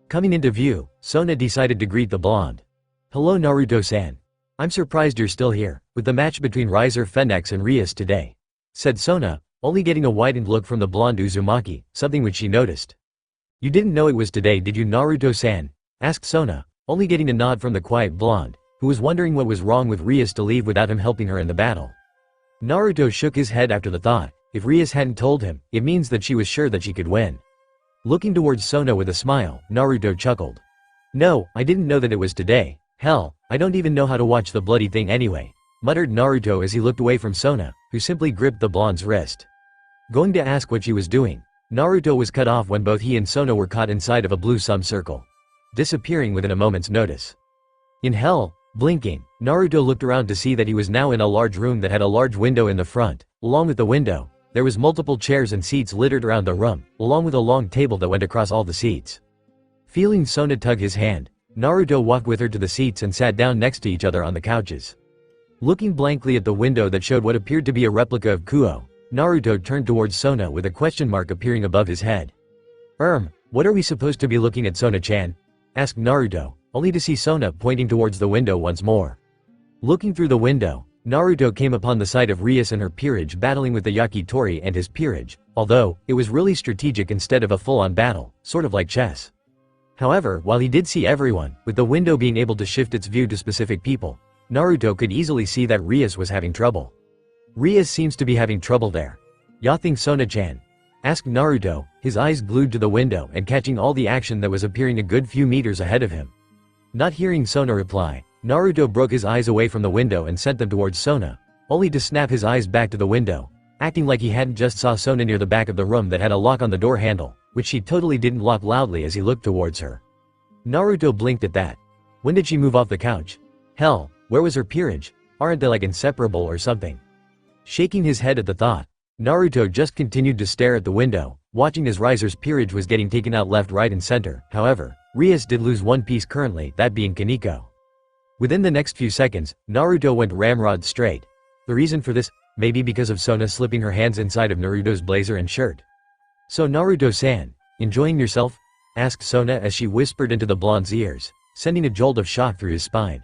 Coming into view, Sona decided to greet the blonde. "Hello Naruto-san. I'm surprised you're still here, with the match between Riser Fennex and Rias today," said Sona, only getting a widened look from the blonde Uzumaki, something which she noticed. "You didn't know it was today, did you Naruto-san?" asked Sona, only getting a nod from the quiet blonde, who was wondering what was wrong with Rias to leave without him helping her in the battle. Naruto shook his head after the thought. If Rias hadn't told him, it means that she was sure that she could win. Looking towards Sona with a smile, Naruto chuckled. "No, I didn't know that it was today. Hell, I don't even know how to watch the bloody thing anyway," muttered Naruto as he looked away from Sona, who simply gripped the blonde's wrist. Going to ask what she was doing, Naruto was cut off when both he and Sona were caught inside of a blue sum circle, disappearing within a moment's notice. In hell, blinking, Naruto looked around to see that he was now in a large room that had a large window in the front. Along with the window, there was multiple chairs and seats littered around the room, along with a long table that went across all the seats. Feeling Sona tug his hand, Naruto walked with her to the seats and sat down next to each other on the couches. Looking blankly at the window that showed what appeared to be a replica of Kuo, Naruto turned towards Sona with a question mark appearing above his head. What are we supposed to be looking at, Sona-chan?" asked Naruto, only to see Sona pointing towards the window once more. Looking through the window, Naruto came upon the sight of Rias and her peerage battling with the Yakitori and his peerage, although it was really strategic instead of a full-on battle, sort of like chess. However, while he did see everyone, with the window being able to shift its view to specific people, Naruto could easily see that Rias was having trouble. "Rias seems to be having trouble there. Ya think Sona-chan?" asked Naruto, his eyes glued to the window and catching all the action that was appearing a good few meters ahead of him. Not hearing Sona reply, Naruto broke his eyes away from the window and sent them towards Sona, only to snap his eyes back to the window, acting like he hadn't just saw Sona near the back of the room that had a lock on the door handle, which she totally didn't lock loudly as he looked towards her. Naruto blinked at that. "When did she move off the couch?" Hell, where was her peerage? Aren't they like inseparable or something? Shaking his head at the thought, Naruto just continued to stare at the window, watching as Riser's peerage was getting taken out left, right and center. However, Rias did lose one piece currently, that being Kaneko. Within the next few seconds, Naruto went ramrod straight. The reason for this? Maybe because of Sona slipping her hands inside of Naruto's blazer and shirt. "So Naruto-san, enjoying yourself?" asked Sona as she whispered into the blonde's ears, sending a jolt of shock through his spine.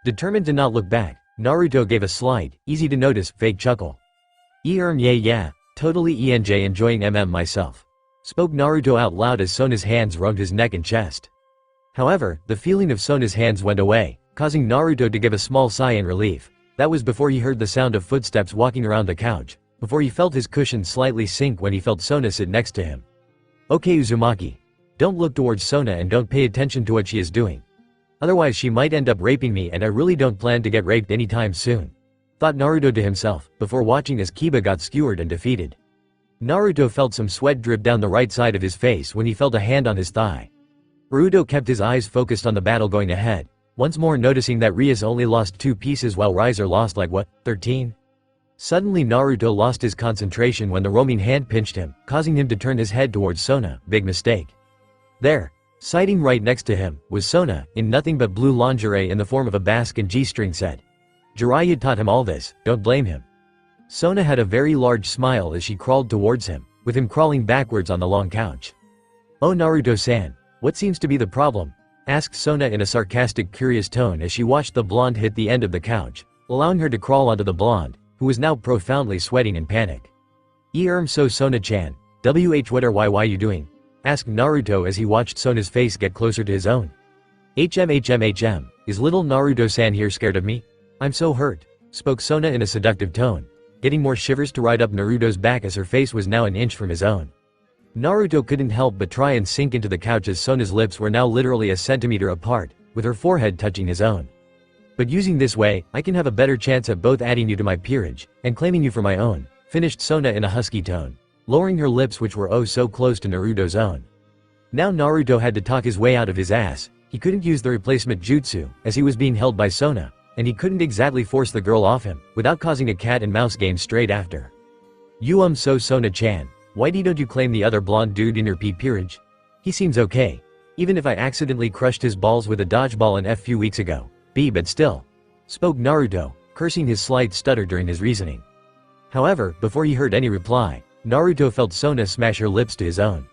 Determined to not look back, Naruto gave a slight, easy-to-notice, fake chuckle. Yeah, totally enjoying myself," spoke Naruto out loud as Sona's hands roamed his neck and chest. However, the feeling of Sona's hands went away, causing Naruto to give a small sigh in relief. That was before he heard the sound of footsteps walking around the couch, before he felt his cushion slightly sink when he felt Sona sit next to him. "Okay Uzumaki. Don't look towards Sona and don't pay attention to what she is doing. Otherwise she might end up raping me and I really don't plan to get raped anytime soon," thought Naruto to himself, before watching as Kiba got skewered and defeated. Naruto felt some sweat drip down the right side of his face when he felt a hand on his thigh. Naruto kept his eyes focused on the battle going ahead, once more noticing that Rias only lost 2 pieces while Riser lost like what, 13? Suddenly Naruto lost his concentration when the roaming hand pinched him, causing him to turn his head towards Sona. Big mistake. There, sitting right next to him, was Sona, in nothing but blue lingerie in the form of a basque and G-string set. Jiraiya taught him all this, don't blame him. Sona had a very large smile as she crawled towards him, with him crawling backwards on the long couch. "Oh Naruto-san, what seems to be the problem?" asked Sona in a sarcastic, curious tone as she watched the blonde hit the end of the couch, allowing her to crawl onto the blonde, who was now profoundly sweating in panic. So Sona-chan, what are why you doing?" asked Naruto as he watched Sona's face get closer to his own. Is little Naruto-san here scared of me? I'm so hurt," spoke Sona in a seductive tone, getting more shivers to ride up Naruto's back as her face was now an inch from his own. Naruto couldn't help but try and sink into the couch as Sona's lips were now literally a centimeter apart, with her forehead touching his own. "But using this way, I can have a better chance at both adding you to my peerage, and claiming you for my own," finished Sona in a husky tone, lowering her lips which were oh so close to Naruto's own. Now Naruto had to talk his way out of his ass. He couldn't use the replacement jutsu, as he was being held by Sona, and he couldn't exactly force the girl off him, without causing a cat and mouse game straight after. So Sona-chan, why don't you claim the other blonde dude in your peerage? He seems okay. Even if I accidentally crushed his balls with a dodgeball a few weeks ago. But still," spoke Naruto, cursing his slight stutter during his reasoning. However, before he heard any reply, Naruto felt Sona smash her lips to his own.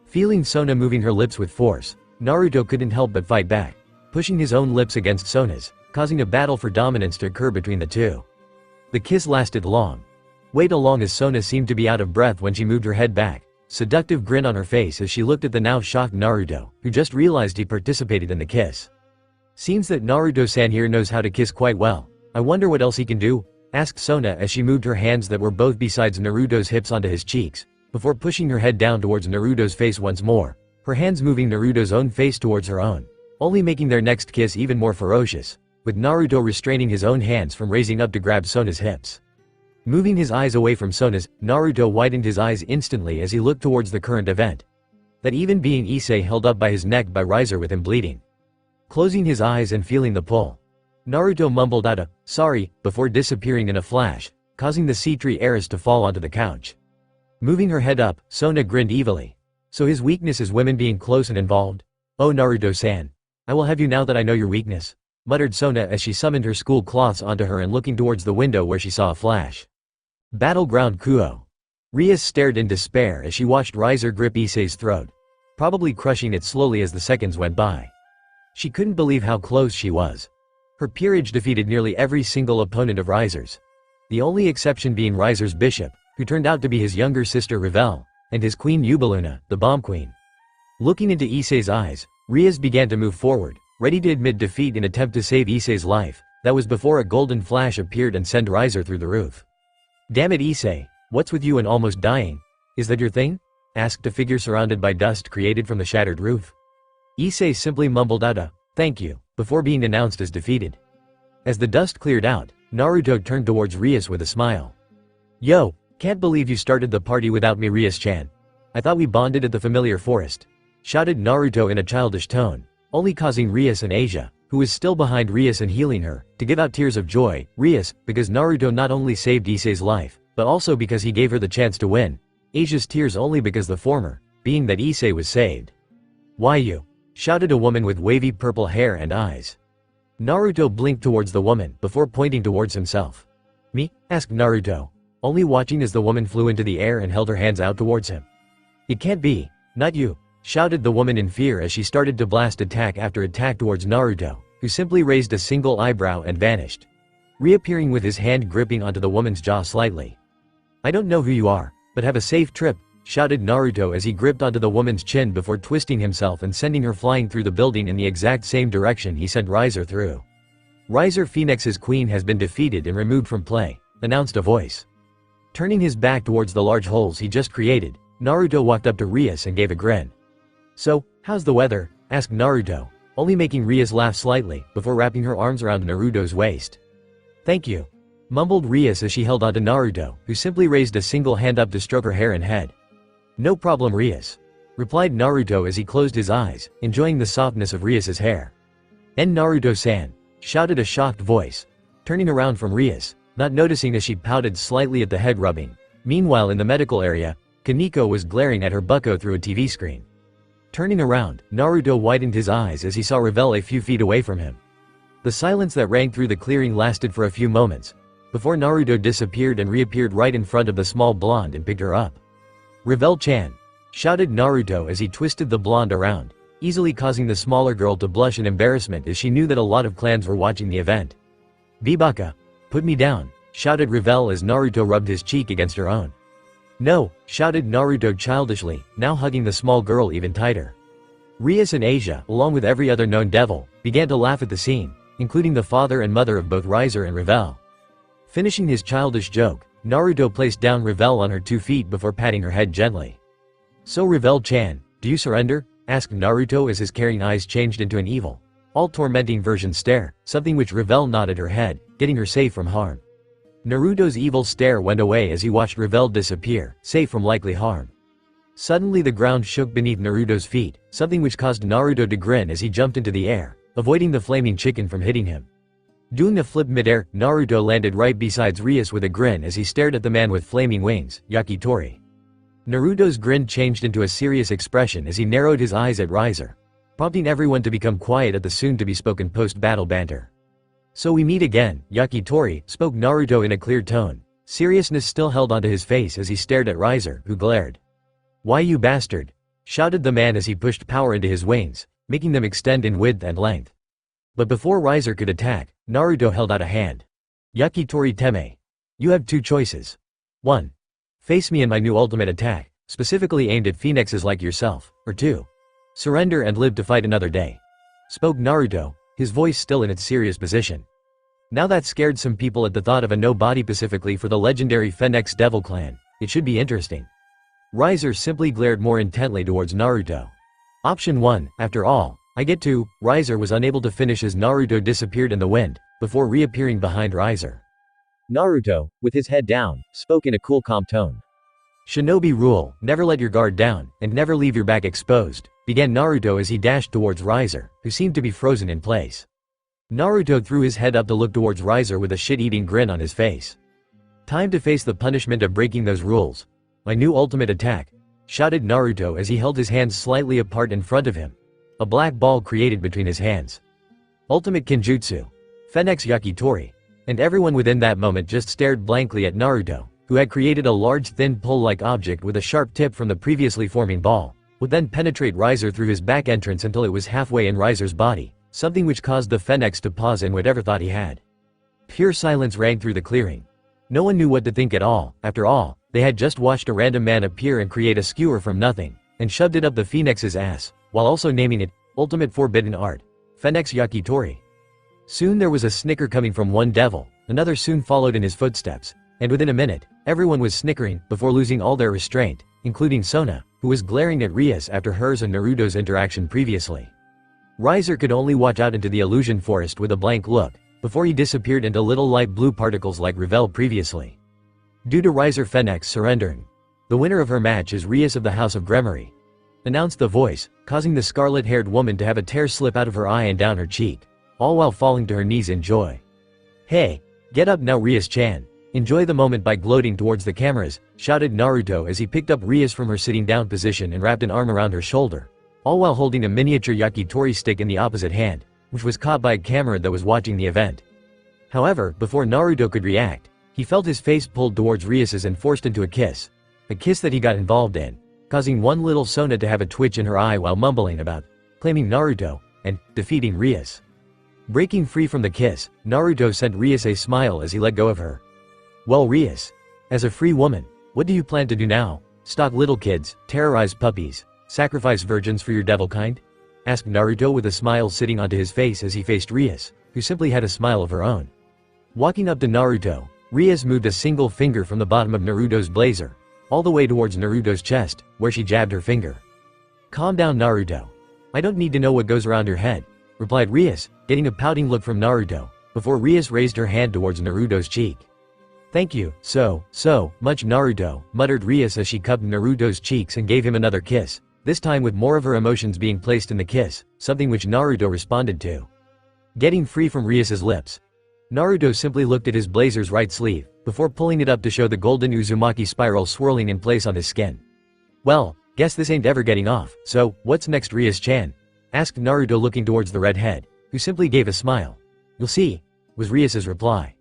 Feeling Sona moving her lips with force, Naruto couldn't help but fight back, pushing his own lips against Sona's, causing a battle for dominance to occur between the two. The kiss lasted long. Wait along as Sona seemed to be out of breath when she moved her head back, seductive grin on her face as she looked at the now shocked Naruto, who just realized he participated in the kiss. "Seems that Naruto-san here knows how to kiss quite well. I wonder what else he can do?" asked Sona as she moved her hands that were both besides Naruto's hips onto his cheeks, before pushing her head down towards Naruto's face once more, her hands moving Naruto's own face towards her own, only making their next kiss even more ferocious, with Naruto restraining his own hands from raising up to grab Sona's hips. Moving his eyes away from Sona's, Naruto widened his eyes instantly as he looked towards the current event. That even being Issei held up by his neck by Riser with him bleeding. Closing his eyes and feeling the pull, Naruto mumbled out a "sorry" before disappearing in a flash, causing the sea tree heiress to fall onto the couch. Moving her head up, Sona grinned evilly. "So his weakness is women being close and involved? Oh Naruto-san, I will have you now that I know your weakness," muttered Sona as she summoned her school cloths onto her and looking towards the window where she saw a flash. Battleground Kuo. Rias stared in despair as she watched Riser grip Issei's throat, probably crushing it slowly as the seconds went by. She couldn't believe how close she was. Her peerage defeated nearly every single opponent of Riser's. The only exception being Riser's bishop, who turned out to be his younger sister Revel, and his queen Ubaluna, the bomb queen. Looking into Issei's eyes, Rias began to move forward, ready to admit defeat in attempt to save Issei's life. That was before a golden flash appeared and sent Riser through the roof. "Damn it Issei, what's with you and almost dying? Is that your thing?" asked a figure surrounded by dust created from the shattered roof. Issei simply mumbled out a "thank you," before being announced as defeated. As the dust cleared out, Naruto turned towards Rias with a smile. "Yo, can't believe you started the party without me Rias-chan. I thought we bonded at the familiar forest," shouted Naruto in a childish tone, only causing Rias and Asia, who was still behind Rias and healing her, to give out tears of joy. Rias, because Naruto not only saved Issei's life, but also because he gave her the chance to win. Asia's tears only because the former, being that Issei was saved. "Why you?" shouted a woman with wavy purple hair and eyes. Naruto blinked towards the woman before pointing towards himself. "Me?" asked Naruto, only watching as the woman flew into the air and held her hands out towards him. "It can't be, not you," shouted the woman in fear as she started to blast attack after attack towards Naruto, who simply raised a single eyebrow and vanished, reappearing with his hand gripping onto the woman's jaw slightly. "I don't know who you are, but have a safe trip," shouted Naruto as he gripped onto the woman's chin before twisting himself and sending her flying through the building in the exact same direction he sent Riser through. "Riser Phoenix's queen has been defeated and removed from play," announced a voice. Turning his back towards the large holes he just created, Naruto walked up to Rias and gave a grin. "So, how's the weather?" asked Naruto, only making Rias laugh slightly before wrapping her arms around Naruto's waist. "Thank you," mumbled Rias as she held onto Naruto, who simply raised a single hand up to stroke her hair and head. "No problem, Rias," replied Naruto as he closed his eyes, enjoying the softness of Rias's hair. "And Naruto-san," shouted a shocked voice, turning around from Rias, not noticing as she pouted slightly at the head rubbing. Meanwhile in the medical area, Kaneko was glaring at her bucko through a TV screen. Turning around, Naruto widened his eyes as he saw Revel a few feet away from him. The silence that rang through the clearing lasted for a few moments, before Naruto disappeared and reappeared right in front of the small blonde and picked her up. "Revel-chan!" shouted Naruto as he twisted the blonde around, easily causing the smaller girl to blush in embarrassment as she knew that a lot of clans were watching the event. "Bibaka, put me down," shouted Revel as Naruto rubbed his cheek against her own. "No," shouted Naruto childishly, now hugging the small girl even tighter. Rias and Asia, along with every other known devil, began to laugh at the scene, including the father and mother of both Riser and Revel. Finishing his childish joke, Naruto placed down Revel on her 2 feet before patting her head gently. "So Revel-chan, do you surrender?" asked Naruto as his caring eyes changed into an evil, all-tormenting version stare, something which Revel nodded her head, getting her safe from harm. Naruto's evil stare went away as he watched Revel disappear, safe from likely harm. Suddenly the ground shook beneath Naruto's feet, something which caused Naruto to grin as he jumped into the air, avoiding the flaming chicken from hitting him. Doing a flip midair, Naruto landed right beside Rias with a grin as he stared at the man with flaming wings, Yakitori. Naruto's grin changed into a serious expression as he narrowed his eyes at Riser, prompting everyone to become quiet at the soon-to-be-spoken post-battle banter. "So we meet again, Yakitori," spoke Naruto in a clear tone. Seriousness still held onto his face as he stared at Riser, who glared. "Why you bastard?" shouted the man as he pushed power into his wings, making them extend in width and length. But before Riser could attack, Naruto held out a hand. "Yakitori Teme. You have 2 choices. 1. Face me in my new ultimate attack, specifically aimed at phoenixes like yourself, or 2. Surrender and live to fight another day," spoke Naruto, his voice still in its serious position. Now that scared some people at the thought of a no-body specifically for the legendary Phoenix Devil Clan. It should be interesting. Riser simply glared more intently towards Naruto. Option 1, after all, I get to. Riser was unable to finish as Naruto disappeared in the wind, before reappearing behind Riser. Naruto, with his head down, spoke in a cool calm tone. "Shinobi rule, never let your guard down, and never leave your back exposed," began Naruto as he dashed towards Riser, who seemed to be frozen in place. Naruto threw his head up to look towards Riser with a shit-eating grin on his face. "Time to face the punishment of breaking those rules. My new ultimate attack," shouted Naruto as he held his hands slightly apart in front of him. A black ball created between his hands. "Ultimate Kenjutsu. Phoenix Yakitori." And everyone within that moment just stared blankly at Naruto, who had created a large thin pole-like object with a sharp tip from the previously forming ball, would then penetrate Riser through his back entrance until it was halfway in Riser's body, something which caused the Phoenix to pause in whatever thought he had. Pure silence rang through the clearing. No one knew what to think at all. After all, they had just watched a random man appear and create a skewer from nothing, and shoved it up the Phoenix's ass, while also naming it, Ultimate Forbidden Art, Phoenix Yakitori. Soon there was a snicker coming from one devil, another soon followed in his footsteps, and within a minute, everyone was snickering, before losing all their restraint, including Sona, who was glaring at Rias after hers and Naruto's interaction previously. Riser could only watch out into the illusion forest with a blank look, before he disappeared into little light blue particles like Revel previously. Due to Riser Phoenix surrendering, the winner of her match is Rias of the House of Gremory, announced the voice, causing the scarlet-haired woman to have a tear slip out of her eye and down her cheek, all while falling to her knees in joy. "Hey, get up now, Rias-chan. Enjoy the moment by gloating towards the cameras," shouted Naruto as he picked up Rias from her sitting down position and wrapped an arm around her shoulder, all while holding a miniature yakitori stick in the opposite hand, which was caught by a camera that was watching the event. However, before Naruto could react, he felt his face pulled towards Rias's and forced into a kiss that he got involved in, causing one little Sona to have a twitch in her eye while mumbling about claiming Naruto and defeating Rias. Breaking free from the kiss, Naruto sent Rias a smile as he let go of her. "Well, Rias, as a free woman, what do you plan to do now? Stalk little kids, terrorize puppies, sacrifice virgins for your devil kind?" asked Naruto with a smile sitting onto his face as he faced Rias, who simply had a smile of her own. Walking up to Naruto, Rias moved a single finger from the bottom of Naruto's blazer, all the way towards Naruto's chest, where she jabbed her finger. "Calm down, Naruto. I don't need to know what goes around your head," replied Rias, getting a pouting look from Naruto, before Rias raised her hand towards Naruto's cheek. "Thank you, so much, Naruto," muttered Rias as she cupped Naruto's cheeks and gave him another kiss, this time with more of her emotions being placed in the kiss, something which Naruto responded to. Getting free from Rias's lips, Naruto simply looked at his blazer's right sleeve, before pulling it up to show the golden uzumaki spiral swirling in place on his skin. "Well, guess this ain't ever getting off, so what's next, Rias-chan?" asked Naruto looking towards the redhead, who simply gave a smile. "You'll see," was Rias's reply.